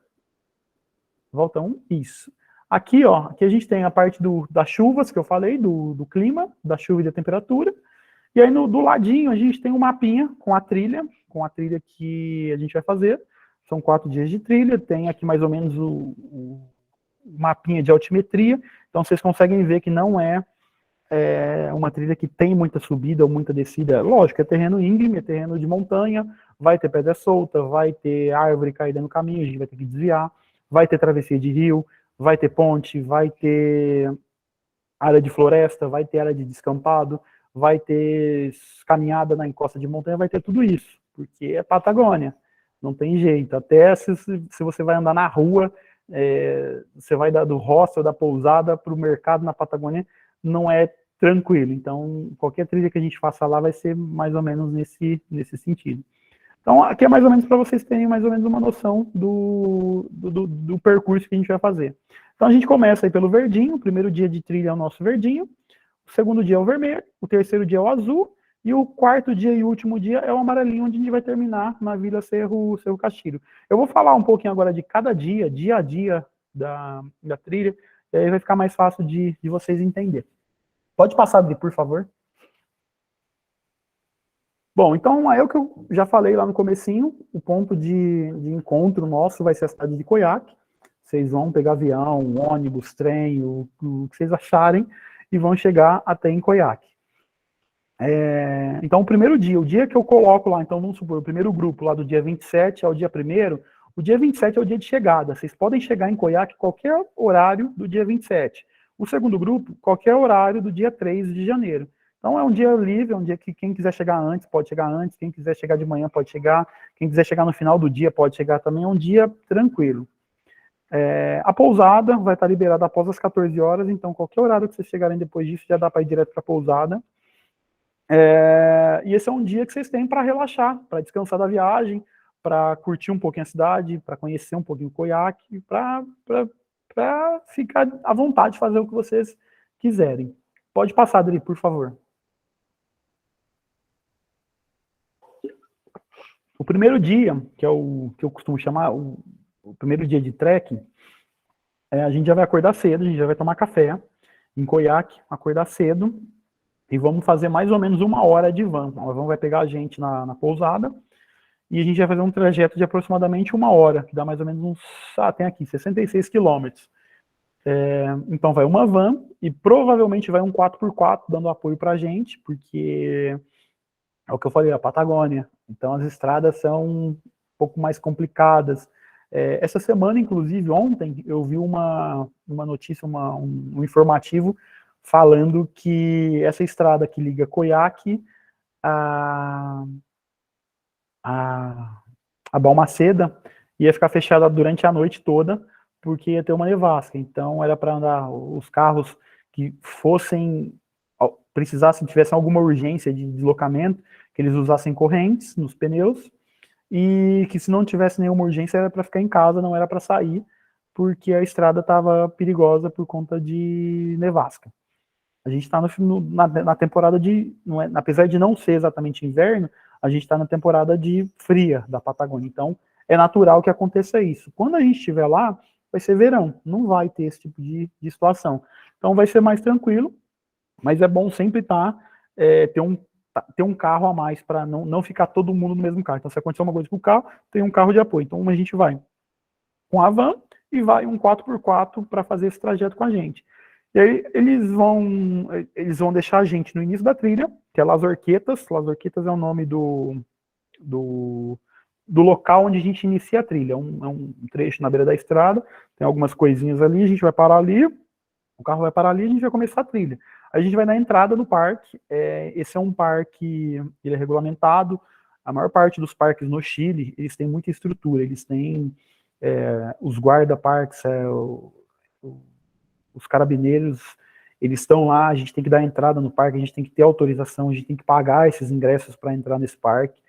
Volta um, isso. Aqui, ó, aqui a gente tem a parte das chuvas, que eu falei, do clima, da chuva e da temperatura. E aí, do ladinho, a gente tem um mapinha com a trilha que a gente vai fazer. São 4 dias de trilha, tem aqui mais ou menos o mapinha de altimetria. Então, vocês conseguem ver que não é uma trilha que tem muita subida ou muita descida. Lógico, é terreno íngreme, é terreno de montanha, vai ter pedra solta, vai ter árvore caída no caminho, a gente vai ter que desviar, vai ter travessia de rio, vai ter ponte, vai ter área de floresta, vai ter área de descampado, vai ter caminhada na encosta de montanha, vai ter tudo isso, porque é Patagônia, não tem jeito. Até se você vai andar na rua, você vai do hostel, da pousada para o mercado na Patagônia, não é tranquilo. Então, qualquer trilha que a gente faça lá vai ser mais ou menos nesse sentido. Então, aqui é mais ou menos para vocês terem mais ou menos uma noção do percurso que a gente vai fazer. Então, a gente começa aí pelo verdinho, o primeiro dia de trilha é o nosso verdinho, o segundo dia é o vermelho, o terceiro dia é o azul, e o quarto dia e o último dia é o amarelinho, onde a gente vai terminar na Vila Cerro Castilho. Eu vou falar um pouquinho agora de cada dia a dia da trilha, e aí vai ficar mais fácil de vocês entenderem. Pode passar, Dri, por favor. Bom, então é o que eu já falei lá no comecinho, o ponto de encontro nosso vai ser a cidade de Coiaque. Vocês vão pegar avião, ônibus, trem, o que vocês acharem, e vão chegar até em Coiaque. Então, o primeiro dia, o dia que eu coloco lá, então vamos supor, o primeiro grupo lá do dia 27 ao dia 1º, o dia 27 é o dia de chegada. Vocês podem chegar em Coiaque qualquer horário do dia 27. O segundo grupo, qualquer horário do dia 3 de janeiro. Então é um dia livre, é um dia que quem quiser chegar antes, pode chegar antes, quem quiser chegar de manhã pode chegar, quem quiser chegar no final do dia pode chegar também, é um dia tranquilo. A pousada vai estar liberada após as 14 horas, então qualquer horário que vocês chegarem depois disso, já dá para ir direto para a pousada. E esse é um dia que vocês têm para relaxar, para descansar da viagem, para curtir um pouquinho a cidade, para conhecer um pouquinho o Coiaque, para ficar à vontade de fazer o que vocês quiserem. Pode passar, Adri, por favor. O primeiro dia, que é o que eu costumo chamar o primeiro dia de trekking, a gente já vai acordar cedo, a gente já vai tomar café em Coiaque, acordar cedo, e vamos fazer mais ou menos 1 hora de van. A van vai pegar a gente na pousada, e a gente vai fazer um trajeto de aproximadamente 1 hora, que dá mais ou menos uns, tem aqui, 66 quilômetros. Então vai uma van, e provavelmente vai um 4x4 dando apoio pra gente, porque é o que eu falei, a Patagônia. Então as estradas são um pouco mais complicadas. Essa semana, inclusive, ontem, eu vi uma notícia, um informativo, falando que essa estrada que liga Coiaque a Balmaceda ia ficar fechada durante a noite toda, porque ia ter uma nevasca. Então era para andar os carros que tivessem alguma urgência de deslocamento, que eles usassem correntes nos pneus, e que se não tivesse nenhuma urgência era para ficar em casa, não era para sair, porque a estrada estava perigosa por conta de nevasca. A gente está na temporada apesar de não ser exatamente inverno, a gente está na temporada de fria da Patagônia, então é natural que aconteça isso. Quando a gente estiver lá, vai ser verão, não vai ter esse tipo de situação. Então vai ser mais tranquilo, mas é bom sempre ter um carro a mais para não ficar todo mundo no mesmo carro. Então, se acontecer uma coisa com o carro, tem um carro de apoio. Então, a gente vai com a van e vai um 4x4 para fazer esse trajeto com a gente. E aí, eles vão deixar a gente no início da trilha, que é Las Orquetas. Las Orquetas é o nome do local onde a gente inicia a trilha. É um trecho na beira da estrada, tem algumas coisinhas ali, a gente vai parar ali, o carro vai parar ali e a gente vai começar a trilha. A gente vai na entrada do parque, esse é um parque, ele é regulamentado, a maior parte dos parques no Chile, eles têm muita estrutura, eles têm os guarda-parques, os carabineiros, eles estão lá, a gente tem que dar entrada no parque, a gente tem que ter autorização, a gente tem que pagar esses ingressos para entrar nesse parque,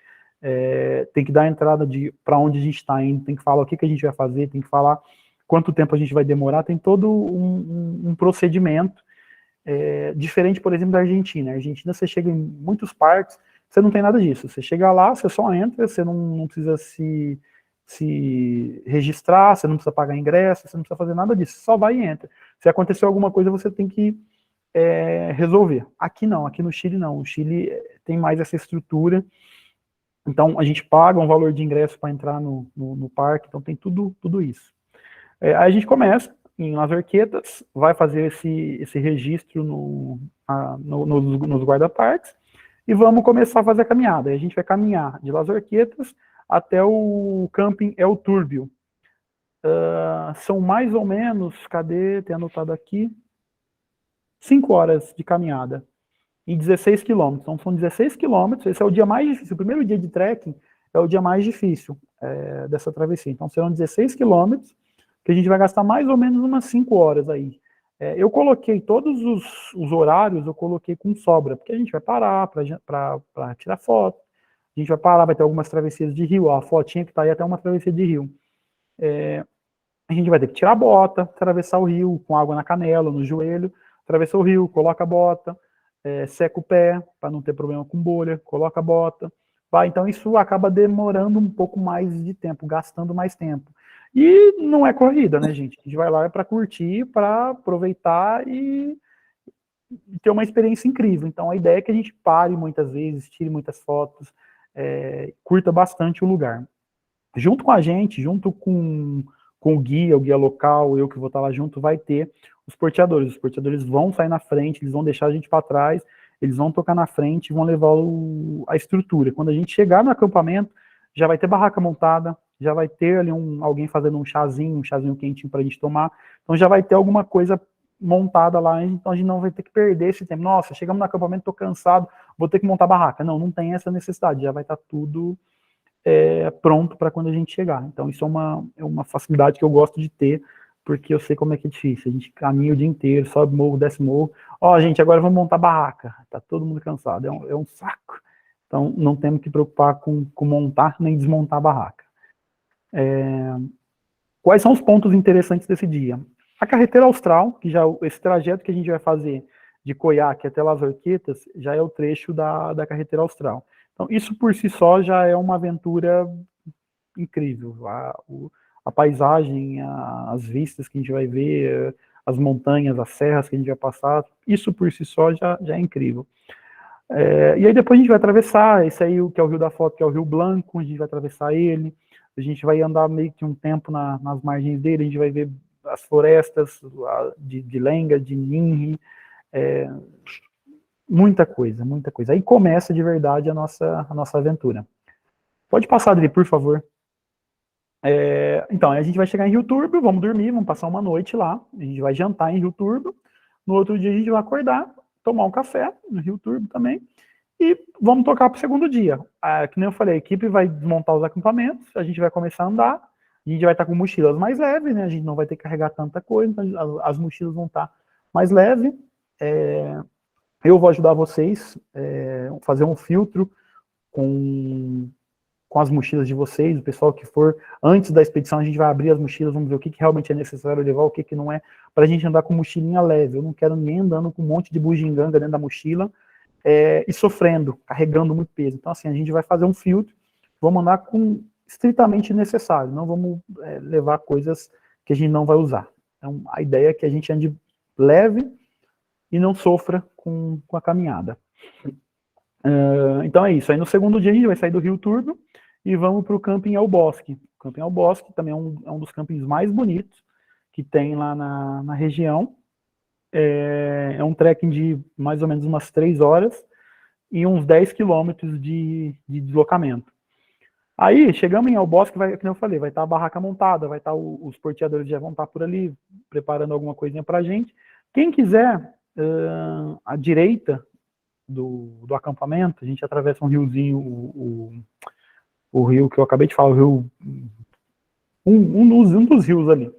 tem que dar entrada para onde a gente está indo, tem que falar o que a gente vai fazer, tem que falar quanto tempo a gente vai demorar, tem todo um procedimento, diferente, por exemplo, da Argentina. A Argentina, você chega em muitos parques, você não tem nada disso, você chega lá, você só entra, você não precisa se registrar, você não precisa pagar ingresso, você não precisa fazer nada disso, você só vai e entra. Se acontecer alguma coisa, você tem que resolver. Aqui não, aqui no Chile não, o Chile tem mais essa estrutura, então a gente paga um valor de ingresso para entrar no parque, então tem tudo isso. Aí a gente começa em Las Arquetas, vai fazer esse registro nos guarda-parques, e vamos começar a fazer a caminhada. Aí a gente vai caminhar de Las Arquetas até o camping El Turbio. São mais ou menos, tem anotado aqui, 5 horas de caminhada, e 16 quilômetros. Então são 16 quilômetros, esse é o dia mais difícil, o primeiro dia de trekking é o dia mais difícil dessa travessia. Então serão 16 quilômetros, que a gente vai gastar mais ou menos umas 5 horas aí. Eu coloquei todos os horários, eu coloquei com sobra, porque a gente vai parar para tirar foto, a gente vai parar, vai ter algumas travessias de rio, a fotinha que está aí até uma travessia de rio. A gente vai ter que tirar a bota, atravessar o rio com água na canela, no joelho, atravessar o rio, coloca a bota, seca o pé, para não ter problema com bolha, coloca a bota, vai, então isso acaba demorando um pouco mais de tempo, gastando mais tempo. E não é corrida, né, gente? A gente vai lá para curtir, para aproveitar e ter uma experiência incrível. Então, a ideia é que a gente pare muitas vezes, tire muitas fotos, curta bastante o lugar. Junto com a gente, junto com o guia local, eu que vou estar lá junto, vai ter os porteadores. Os porteadores vão sair na frente, eles vão deixar a gente para trás, eles vão tocar na frente e vão levar a estrutura. Quando a gente chegar no acampamento, já vai ter barraca montada, já vai ter ali alguém fazendo um chazinho quentinho para a gente tomar, então já vai ter alguma coisa montada lá, então a gente não vai ter que perder esse tempo. Nossa, chegamos no acampamento, estou cansado, vou ter que montar barraca. Não tem essa necessidade, já vai estar tudo pronto para quando a gente chegar. Então isso é uma facilidade que eu gosto de ter, porque eu sei como é que é difícil, a gente caminha o dia inteiro, sobe morro, desce morro, gente, agora vamos montar barraca, tá todo mundo cansado, é um saco. Então não temos que preocupar com montar nem desmontar a barraca. Quais são os pontos interessantes desse dia? A carretera austral, que já esse trajeto que a gente vai fazer de Coyhaique até Las Arquetas, já é o trecho da carretera austral. Então, isso por si só já é uma aventura incrível. A paisagem, as vistas que a gente vai ver, as montanhas, as serras que a gente vai passar, isso por si só já é incrível. E aí depois a gente vai atravessar, esse aí que é o Rio da Foto, que é o Rio Blanco, a gente vai atravessar ele, a gente vai andar meio que um tempo nas margens dele, a gente vai ver as florestas de lenga, de ninri, muita coisa. Aí começa de verdade a nossa aventura. Pode passar, Adri, por favor. Então, a gente vai chegar em Rio Turbio, vamos dormir, vamos passar uma noite lá, a gente vai jantar em Rio Turbio, no outro dia a gente vai acordar, tomar um café no Rio Turbio também, e vamos tocar para o segundo dia. Que nem eu falei, a equipe vai desmontar os acampamentos, a gente vai começar a andar, a gente vai estar com mochilas mais leves, né? A gente não vai ter que carregar tanta coisa, então as mochilas vão estar mais leves. Eu vou ajudar vocês a fazer um filtro com as mochilas de vocês, o pessoal que for, antes da expedição a gente vai abrir as mochilas, vamos ver o que realmente é necessário levar, o que não é, para a gente andar com mochilinha leve. Eu não quero ninguém andando com um monte de bugiganga dentro da mochila, e sofrendo, carregando muito peso. Então assim, a gente vai fazer um filtro, vamos andar com estritamente necessário, não vamos levar coisas que a gente não vai usar. Então a ideia é que a gente ande leve e não sofra com a caminhada. Então é isso, aí no segundo dia a gente vai sair do Rio Turbio e vamos para o Camping El Bosque. O Camping El Bosque também é um dos campings mais bonitos que tem lá na região. É um trekking de mais ou menos umas 3 horas e uns 10 quilômetros de deslocamento. Aí, chegamos em El Bosque, como eu falei, vai estar a barraca montada, vai estar os porteadores já vão estar por ali, preparando alguma coisinha pra gente. Quem quiser, à direita do acampamento, a gente atravessa um riozinho, o rio que eu acabei de falar, o rio, um dos rios ali.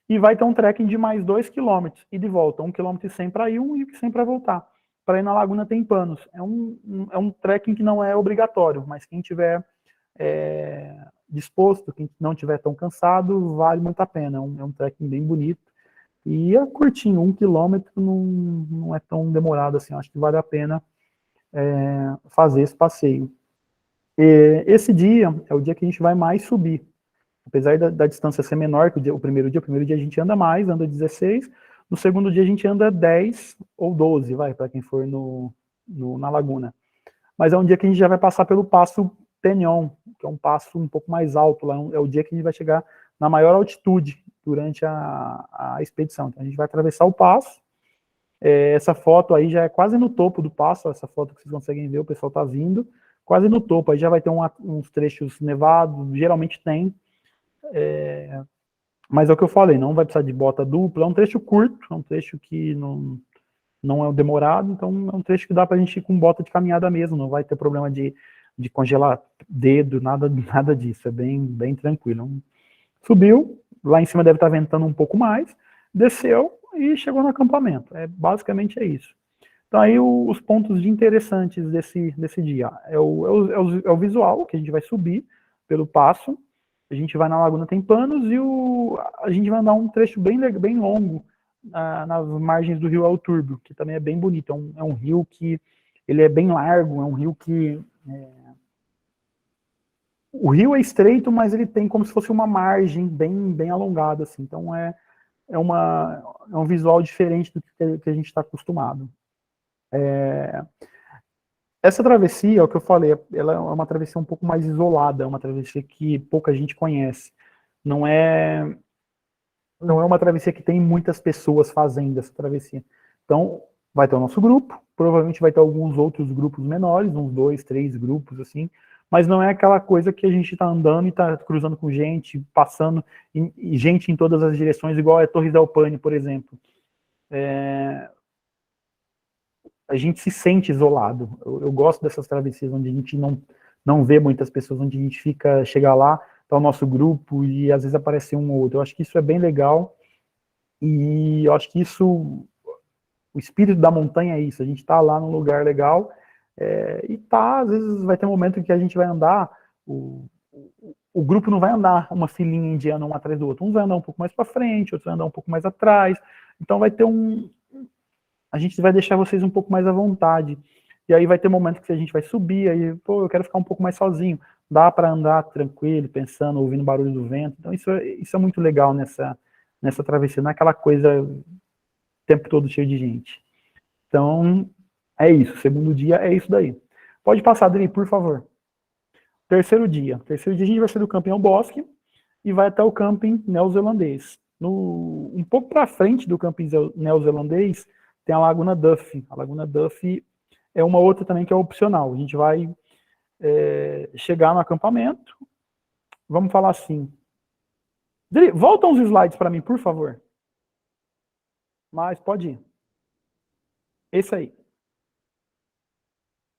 E vai ter um trekking de mais 2 km, e de volta, 1,1 km para ir, 1,1 km para voltar. Para ir na Laguna tem Panos. É um trekking que não é obrigatório, mas quem tiver disposto, quem não tiver tão cansado, vale muito a pena. É um trekking bem bonito. E é curtinho, 1 km não é tão demorado assim. Acho que vale a pena fazer esse passeio. Esse dia é o dia que a gente vai mais subir. Apesar da distância ser menor que o primeiro dia a gente anda mais, anda 16, no segundo dia a gente anda 10 ou 12, para quem for na Laguna. Mas é um dia que a gente já vai passar pelo Passo Peñón, que é um passo um pouco mais alto, lá é o dia que a gente vai chegar na maior altitude durante a expedição. Então a gente vai atravessar o passo, essa foto aí já é quase no topo do passo, essa foto que vocês conseguem ver, o pessoal está vindo, quase no topo, aí já vai ter uns trechos nevados, geralmente tem, mas é o que eu falei, não vai precisar de bota dupla, é um trecho curto, é um trecho que não é demorado, então é um trecho que dá pra gente ir com bota de caminhada mesmo, não vai ter problema de congelar dedo, nada disso, é bem tranquilo. Subiu, lá em cima deve estar ventando um pouco mais, desceu e chegou no acampamento, basicamente é isso. Então aí os pontos interessantes desse dia, é o visual, que a gente vai subir pelo passo, a gente vai na Laguna Tem Panos e a gente vai andar um trecho bem longo nas margens do rio El Turbio, que também é bem bonito. É um rio que ele é bem largo, é um rio que... O rio é estreito, mas ele tem como se fosse uma margem bem alongada, assim. Então é um visual diferente do que a gente está acostumado. Essa travessia, é o que eu falei, ela é uma travessia um pouco mais isolada, é uma travessia que pouca gente conhece. Não é uma travessia que tem muitas pessoas fazendo essa travessia. Então, vai ter o nosso grupo, provavelmente vai ter alguns outros grupos menores, uns 2, 3 grupos, assim, mas não é aquela coisa que a gente está andando e está cruzando com gente, passando, e gente em todas as direções, igual a Torres del Paine, por exemplo. A gente se sente isolado. Eu gosto dessas travessias onde a gente não vê muitas pessoas, onde a gente chega lá, tá o nosso grupo, e às vezes aparece um ou outro. Eu acho que isso é bem legal, e eu acho que o espírito da montanha é isso, a gente tá lá num lugar legal, e às vezes vai ter um momento em que a gente vai andar, o grupo não vai andar uma filinha indiana um atrás do outro, uns vai andar um pouco mais para frente, outros vai andar um pouco mais atrás, então vai ter a gente vai deixar vocês um pouco mais à vontade, e aí vai ter momento que a gente vai subir, aí, eu quero ficar um pouco mais sozinho, dá para andar tranquilo, pensando, ouvindo o barulho do vento, então isso é muito legal nessa travessia, não é aquela coisa o tempo todo cheio de gente. Então, é isso, segundo dia é isso daí. Pode passar, Adri, por favor. Terceiro dia a gente vai sair do camping ao bosque, e vai até o camping neozelandês. Um pouco para frente do camping neozelandês, tem a Laguna Duff. A Laguna Duff é uma outra também que é opcional. A gente vai chegar no acampamento. Vamos falar assim. Dri, volta uns slides para mim, por favor. Mas pode ir. Esse aí.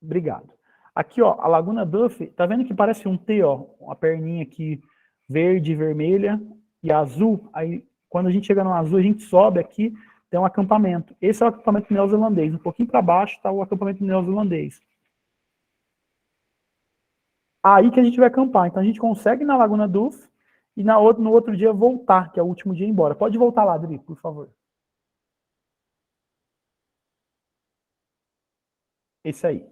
Obrigado. Aqui, ó, a Laguna Duff, tá vendo que parece um T, ó? Uma perninha aqui verde, vermelha e azul. Aí, quando a gente chega no azul, a gente sobe aqui, tem um acampamento. Esse é o acampamento neozelandês. Um pouquinho para baixo está o acampamento neozelandês. Aí que a gente vai acampar. Então a gente consegue ir na Laguna Duff e no outro dia voltar, que é o último dia, ir embora. Pode voltar lá, Adri, por favor. Esse aí.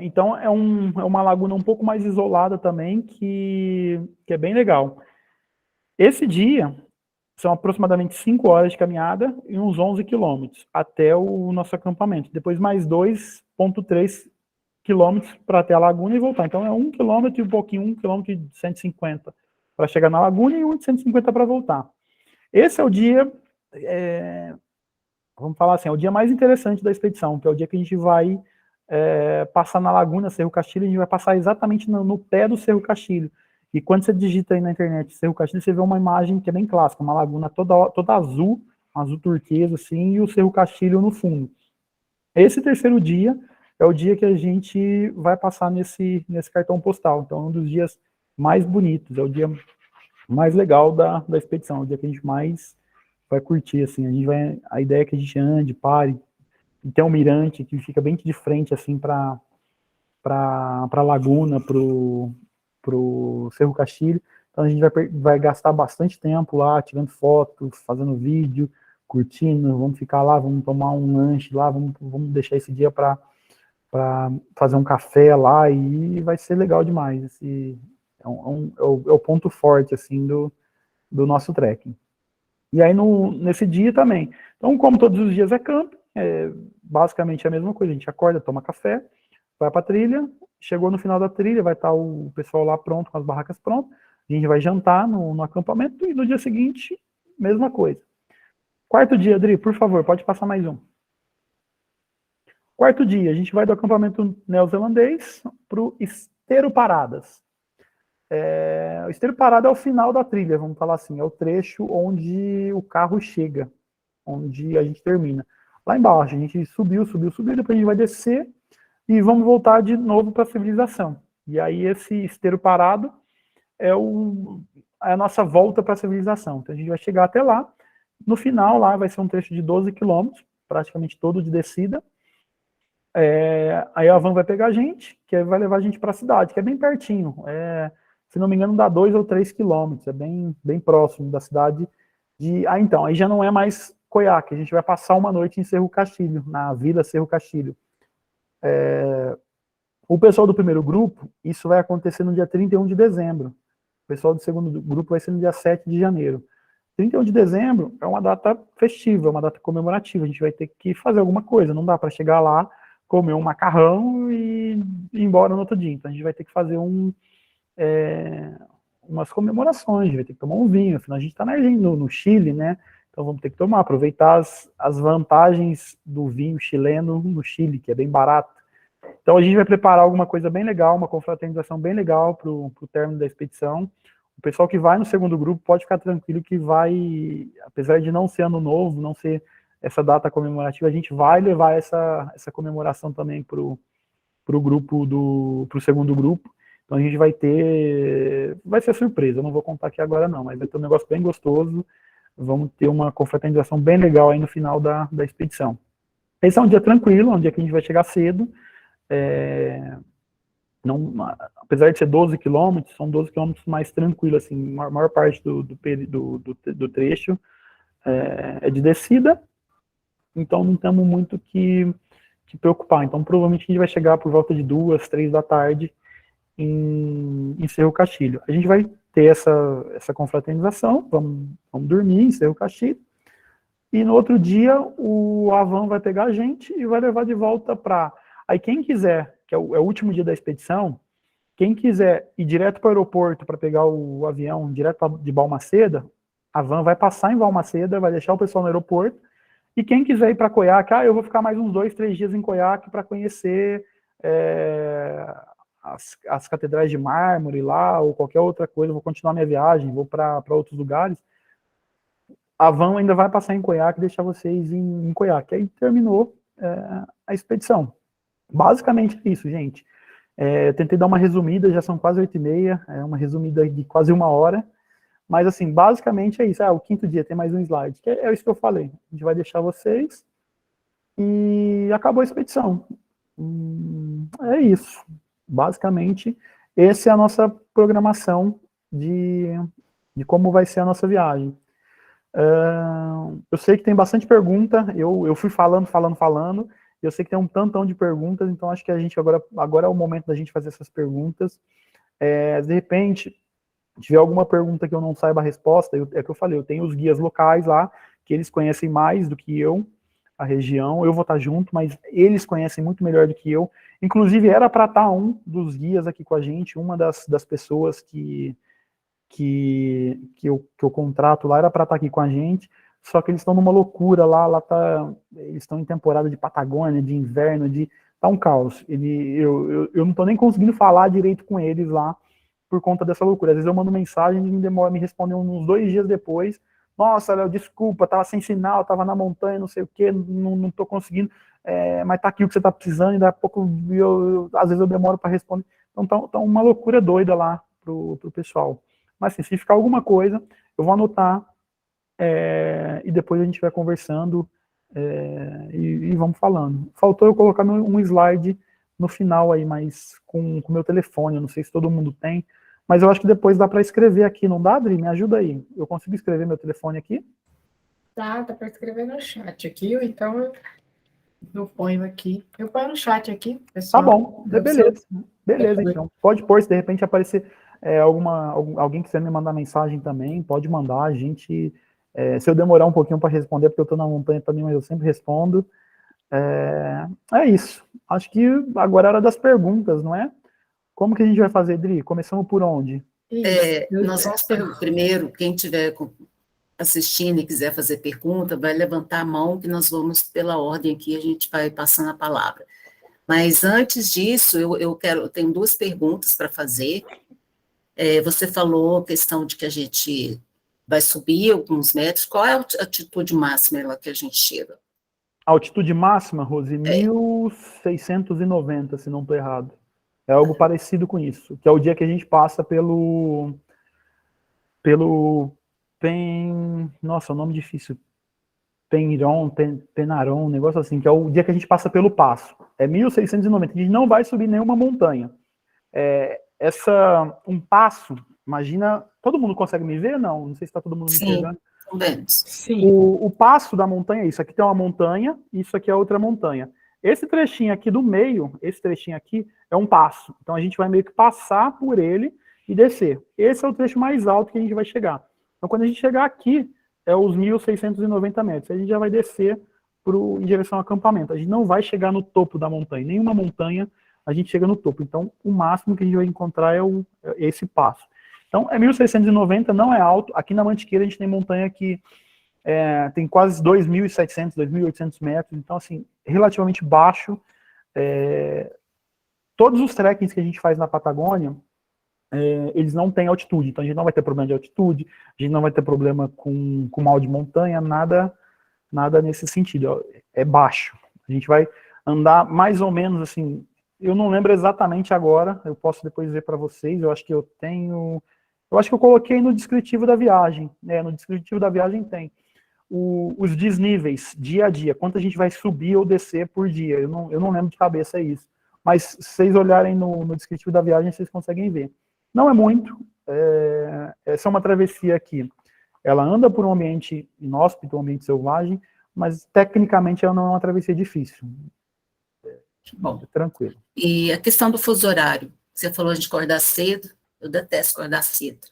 Então é uma laguna um pouco mais isolada também, que é bem legal. Esse dia são aproximadamente 5 horas de caminhada e uns 11 quilômetros até o nosso acampamento. Depois mais 2,3 quilômetros para até a laguna e voltar. Então é 1 quilômetro e um pouquinho, 1 quilômetro e 150 para chegar na laguna e 1 de 150 para voltar. Esse é o dia, vamos falar assim, é o dia mais interessante da expedição, que é o dia que a gente vai passar na Laguna Cerro Castilho, a gente vai passar exatamente no pé do Cerro Castilho. E quando você digita aí na internet Cerro Castilho, você vê uma imagem que é bem clássica, uma laguna toda azul, azul turquesa, assim, e o Cerro Castilho no fundo. Esse terceiro dia é o dia que a gente vai passar nesse cartão postal. Então, é um dos dias mais bonitos, é o dia mais legal da expedição, é o dia que a gente mais vai curtir, assim. A ideia é que a gente ande, pare, e tem um mirante que fica bem de frente, assim, para a laguna, pro Cerro Castilho. Então a gente vai gastar bastante tempo lá, tirando fotos, fazendo vídeo, curtindo, vamos ficar lá, vamos tomar um lanche lá, vamos deixar esse dia para fazer um café lá, e vai ser legal demais. É o ponto forte, assim, do nosso trekking. E aí nesse dia também. Então, como todos os dias é camping, basicamente é a mesma coisa, a gente acorda, toma café, vai para a trilha, chegou no final da trilha, vai estar o pessoal lá pronto, com as barracas prontas, a gente vai jantar no acampamento, e no dia seguinte, mesma coisa. Quarto dia, Adri, por favor, pode passar mais um. Quarto dia, a gente vai do acampamento neozelandês para o Esteiro Paradas. O Esteiro Parada é o final da trilha, vamos falar assim, é o trecho onde o carro chega, onde a gente termina. Lá embaixo, a gente subiu, depois a gente vai descer e vamos voltar de novo para a civilização. E aí esse esteiro parado é a nossa volta para a civilização. Então a gente vai chegar até lá. No final, lá vai ser um trecho de 12 quilômetros, praticamente todo de descida. Aí a van vai pegar a gente, que vai levar a gente para a cidade, que é bem pertinho. Se não me engano, dá 2 ou 3 quilômetros, é bem próximo da cidade. Então, aí já não é mais Coiaque, a gente vai passar uma noite em Cerro Castilho, na Vila Cerro Castilho. O pessoal do primeiro grupo, isso vai acontecer no dia 31 de dezembro. O pessoal do segundo grupo vai ser no dia 7 de janeiro. 31 de dezembro é uma data festiva, é uma data comemorativa, a gente vai ter que fazer alguma coisa, não dá para chegar lá, comer um macarrão e ir embora no outro dia. Então a gente vai ter que fazer umas comemorações, a gente vai ter que tomar um vinho, afinal a gente está no Chile, né? Então vamos ter que aproveitar as vantagens do vinho chileno no Chile, que é bem barato. Então a gente vai preparar alguma coisa bem legal, uma confraternização bem legal para o término da expedição. O pessoal que vai no segundo grupo pode ficar tranquilo que vai, apesar de não ser ano novo, não ser essa data comemorativa, a gente vai levar essa comemoração também para o segundo grupo. Então a gente vai ser surpresa, eu não vou contar aqui agora não, mas vai ter um negócio bem gostoso, vamos ter uma confraternização bem legal aí no final da expedição. Esse é um dia tranquilo, um dia que a gente vai chegar cedo, apesar de ser 12 quilômetros, são 12 quilômetros mais tranquilos, assim, a maior parte do trecho é de descida, então não temos muito que preocupar. Então provavelmente a gente vai chegar por volta de 2, 3 da tarde em Cerro Castilho. A gente vai ter essa confraternização, vamos dormir em Cerro Castilho, e no outro dia a van vai pegar a gente e vai levar de volta para... Aí quem quiser, que é o último dia da expedição, quem quiser ir direto para o aeroporto para pegar o avião direto de Balmaceda, a van vai passar em Balmaceda, vai deixar o pessoal no aeroporto, e quem quiser ir para Coiaque, eu vou ficar mais uns 2, 3 dias em Coiaque para conhecer as catedrais de mármore lá, ou qualquer outra coisa, vou continuar minha viagem, vou para outros lugares, a van ainda vai passar em Coiaque e deixar vocês em Coiaque. Aí terminou a expedição. Basicamente é isso, gente. Tentei dar uma resumida, já são quase 8h30, uma resumida de quase 1 hora, mas assim, basicamente é isso. O quinto dia tem mais um slide, que é isso que eu falei. A gente vai deixar vocês e acabou a expedição. É isso. Basicamente, essa é a nossa programação de como vai ser a nossa viagem. Eu sei que tem bastante pergunta, eu fui falando, eu sei que tem um tantão de perguntas, então acho que a gente agora é o momento da gente fazer essas perguntas. De repente, tiver alguma pergunta que eu não saiba a resposta, é que eu falei, eu tenho os guias locais lá, que eles conhecem mais do que eu, a região, eu vou estar junto, mas eles conhecem muito melhor do que eu. Inclusive, era para estar um dos guias aqui com a gente, uma das pessoas que eu contrato lá, era para estar aqui com a gente, só que eles estão numa loucura lá eles estão em temporada de Patagônia, de inverno, tá um caos. Eu não tô nem conseguindo falar direito com eles lá, por conta dessa loucura. Às vezes eu mando mensagem e me respondem uns 2 dias depois. Nossa, Léo, desculpa, tava sem sinal, tava na montanha, não sei o quê, não tô conseguindo, mas tá aqui o que você tá precisando, e daqui a pouco às vezes eu demoro para responder. Então tá uma loucura doida lá pro pessoal. Mas assim, se ficar alguma coisa, eu vou anotar, e depois a gente vai conversando, e vamos falando. Faltou eu colocar um slide no final aí, mas com o meu telefone, eu não sei se todo mundo tem, mas eu acho que depois dá para escrever aqui, não dá, Adri? Me ajuda aí. Eu consigo escrever meu telefone aqui? Dá para escrever no chat aqui, ou então eu ponho aqui. Eu ponho no chat aqui, Tá pessoal. bom, beleza. Beleza, então. Pode pôr, se de repente aparecer alguém quiser me mandar mensagem também, pode mandar. A gente, se eu demorar um pouquinho para responder, porque eu estou na montanha também, mas eu sempre respondo. É isso. Acho que agora é hora das perguntas, não é? Como que a gente vai fazer, Dri? Começamos por onde? Nós vamos primeiro, quem estiver assistindo e quiser fazer pergunta, vai levantar a mão, que nós vamos, pela ordem aqui, a gente vai passando a palavra. Mas antes disso, eu tenho 2 perguntas para fazer. Você falou a questão de que a gente vai subir alguns metros. Qual é a altitude máxima que a gente chega? A altitude máxima, Rose, 1.690, se não estou errado. É algo parecido com isso, que é o dia que a gente passa pelo nossa, o nome difícil, Penaron, um negócio assim, que é o dia que a gente passa pelo passo. É 1.690, a gente não vai subir nenhuma montanha. Um passo, imagina, todo mundo consegue me ver? Não sei se está todo mundo me enxergando. Sim. O passo da montanha é isso, aqui tem uma montanha, isso aqui é outra montanha. Esse trechinho aqui do meio, esse trechinho aqui, é um passo. Então a gente vai meio que passar por ele e descer. Esse é o trecho mais alto que a gente vai chegar. Então quando a gente chegar aqui, é os 1.690 metros. A gente já vai descer em direção ao acampamento. A gente não vai chegar no topo da montanha. Nenhuma montanha a gente chega no topo. Então o máximo que a gente vai encontrar é esse passo. Então é 1.690, não é alto. Aqui na Mantiqueira a gente tem montanha que tem quase 2.700, 2.800 metros, então, assim, relativamente baixo. Todos os trekkings que a gente faz na Patagônia, eles não têm altitude, então a gente não vai ter problema de altitude, a gente não vai ter problema com mal de montanha, nada nesse sentido, é baixo. A gente vai andar mais ou menos, assim, eu não lembro exatamente agora, eu posso depois dizer para vocês, eu acho que eu coloquei no descritivo da viagem, no descritivo da viagem tem os desníveis, dia a dia, quanto a gente vai subir ou descer por dia. Eu não lembro de cabeça isso. Mas se vocês olharem no descritivo da viagem, vocês conseguem ver. Não é muito. Essa é uma travessia aqui. Ela anda por um ambiente inóspito, um ambiente selvagem, mas tecnicamente ela não é uma travessia difícil. Bom, tranquilo. E a questão do fuso horário? Você falou de acordar cedo. Eu detesto acordar cedo.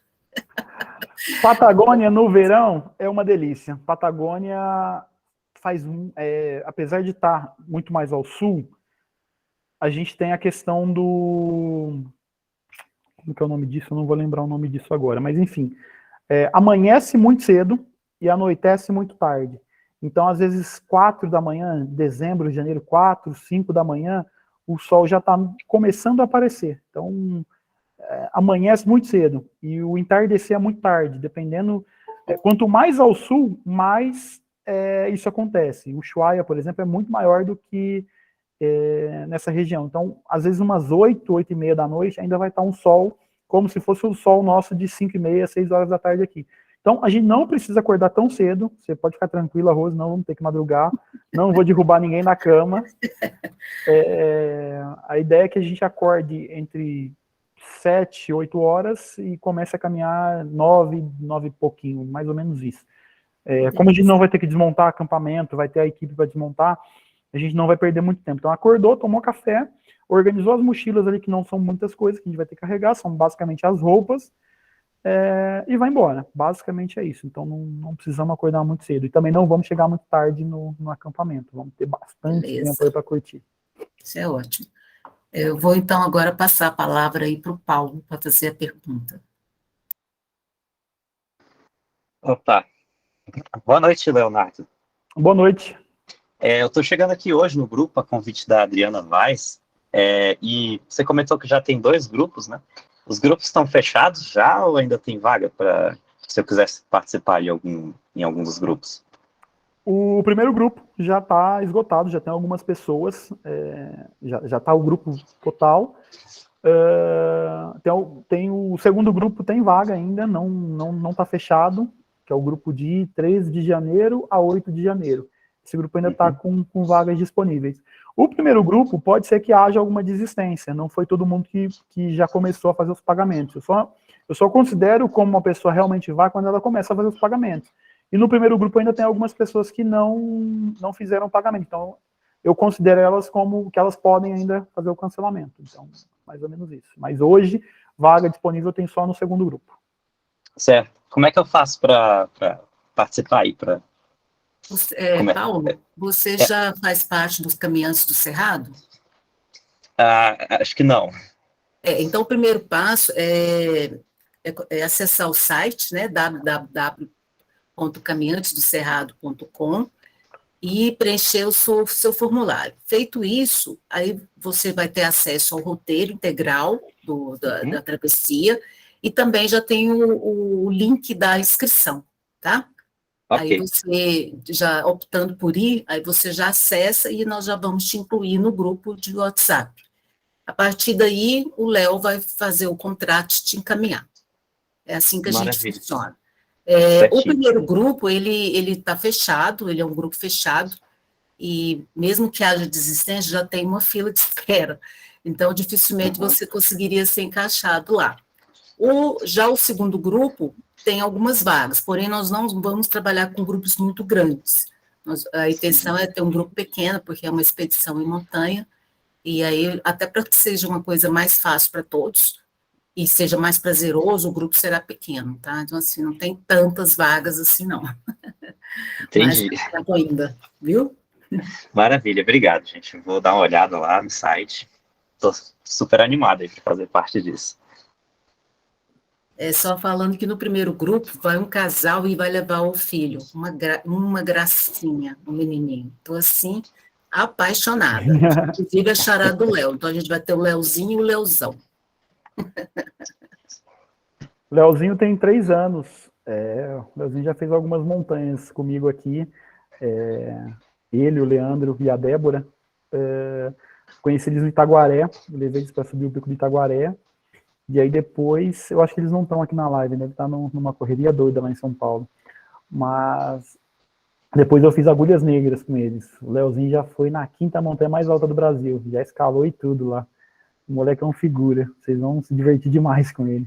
Patagônia no verão é uma delícia. Patagônia apesar de estar muito mais ao sul, a gente tem a questão como que é o nome disso? Eu não vou lembrar o nome disso agora, mas enfim, amanhece muito cedo e anoitece muito tarde. Então, às vezes, 4 da manhã, dezembro, janeiro, 4, 5 da manhã, o sol já está começando a aparecer. Então, amanhece muito cedo e o entardecer é muito tarde, dependendo. Quanto mais ao sul, mais isso acontece. O Ushuaia, por exemplo, é muito maior do que nessa região. Então, às vezes, umas 8, 8h30 da noite, ainda vai estar um sol, como se fosse o sol nosso de 5h30, 6 horas da tarde aqui. Então, a gente não precisa acordar tão cedo, você pode ficar tranquila, Rose, não vamos ter que madrugar, não vou derrubar ninguém na cama. A ideia é que a gente acorde entre 7, 8 horas e comece a caminhar 9 e pouquinho, mais ou menos isso. Como a gente não vai ter que desmontar acampamento, vai ter a equipe para desmontar, a gente não vai perder muito tempo. Então, acordou, tomou café, organizou as mochilas ali, que não são muitas coisas que a gente vai ter que carregar, são basicamente as roupas, e vai embora. Basicamente é isso. Então, não precisamos acordar muito cedo. E também não vamos chegar muito tarde no acampamento. Vamos ter bastante tempo aí para curtir. Isso é ótimo. Eu vou, então, agora passar a palavra aí para o Paulo, para fazer a pergunta. Opa. Boa noite, Leonardo. Boa noite. Eu estou chegando aqui hoje no grupo, a convite da Adriana Vaz, e você comentou que já tem 2 grupos, né? Os grupos estão fechados já ou ainda tem vaga para, se eu quisesse participar em algum dos grupos? O primeiro grupo já está esgotado, já tem algumas pessoas, já está o grupo total. Tem o segundo grupo, tem vaga ainda, não está fechado, que é o grupo de 13 de janeiro a 8 de janeiro. Esse grupo ainda está com vagas disponíveis. O primeiro grupo pode ser que haja alguma desistência, não foi todo mundo que já começou a fazer os pagamentos. Eu só considero como uma pessoa realmente vai quando ela começa a fazer os pagamentos. E no primeiro grupo ainda tem algumas pessoas que não fizeram o pagamento. Então, eu considero elas como que elas podem ainda fazer o cancelamento. Então, mais ou menos isso. Mas hoje, vaga disponível tem só no segundo grupo. Certo. Como é que eu faço para participar aí? Paulo, você já faz parte dos Caminhantes do Cerrado? Acho que não. Então, o primeiro passo é acessar o site, né, www.caminhantesdocerrado.com, e preencher o seu formulário. Feito isso, aí você vai ter acesso ao roteiro integral da travessia, e também já tem o link da inscrição, tá? Okay. Aí você, já optando por ir, aí você já acessa e nós já vamos te incluir no grupo de WhatsApp. A partir daí, o Léo vai fazer o contrato e te encaminhar. É assim que a gente funciona. O primeiro grupo, ele está fechado, ele é um grupo fechado, e mesmo que haja desistência, já tem uma fila de espera. Então, dificilmente você conseguiria ser encaixado lá. Já o segundo grupo tem algumas vagas, porém nós não vamos trabalhar com grupos muito grandes. A intenção é ter um grupo pequeno, porque é uma expedição em montanha, e aí, até para que seja uma coisa mais fácil para todos, e seja mais prazeroso, o grupo será pequeno, tá? Então, assim, não tem tantas vagas assim, não. Entendi. Mas ainda, viu? Maravilha, obrigado, gente. Vou dar uma olhada lá no site. Estou super animado aí para fazer parte disso. Só falando que no primeiro grupo vai um casal e vai levar o filho, uma gracinha, um menininho. Estou, assim, apaixonada. Inclusive a chará do Léo. Então, a gente vai ter o Léozinho e o Léozão. O Léozinho tem 3 anos. O Léozinho já fez algumas montanhas comigo aqui. Ele, o Leandro e a Débora. Conheci eles no Itaguaré. Eu levei eles para subir o pico do Itaguaré. E aí depois, eu acho que eles não estão aqui na live, deve estar numa correria doida lá em São Paulo. Mas depois eu fiz Agulhas Negras com eles. O Léozinho já foi na 5ª montanha mais alta do Brasil. Já escalou e tudo lá. O moleque é uma figura. Vocês vão se divertir demais com ele.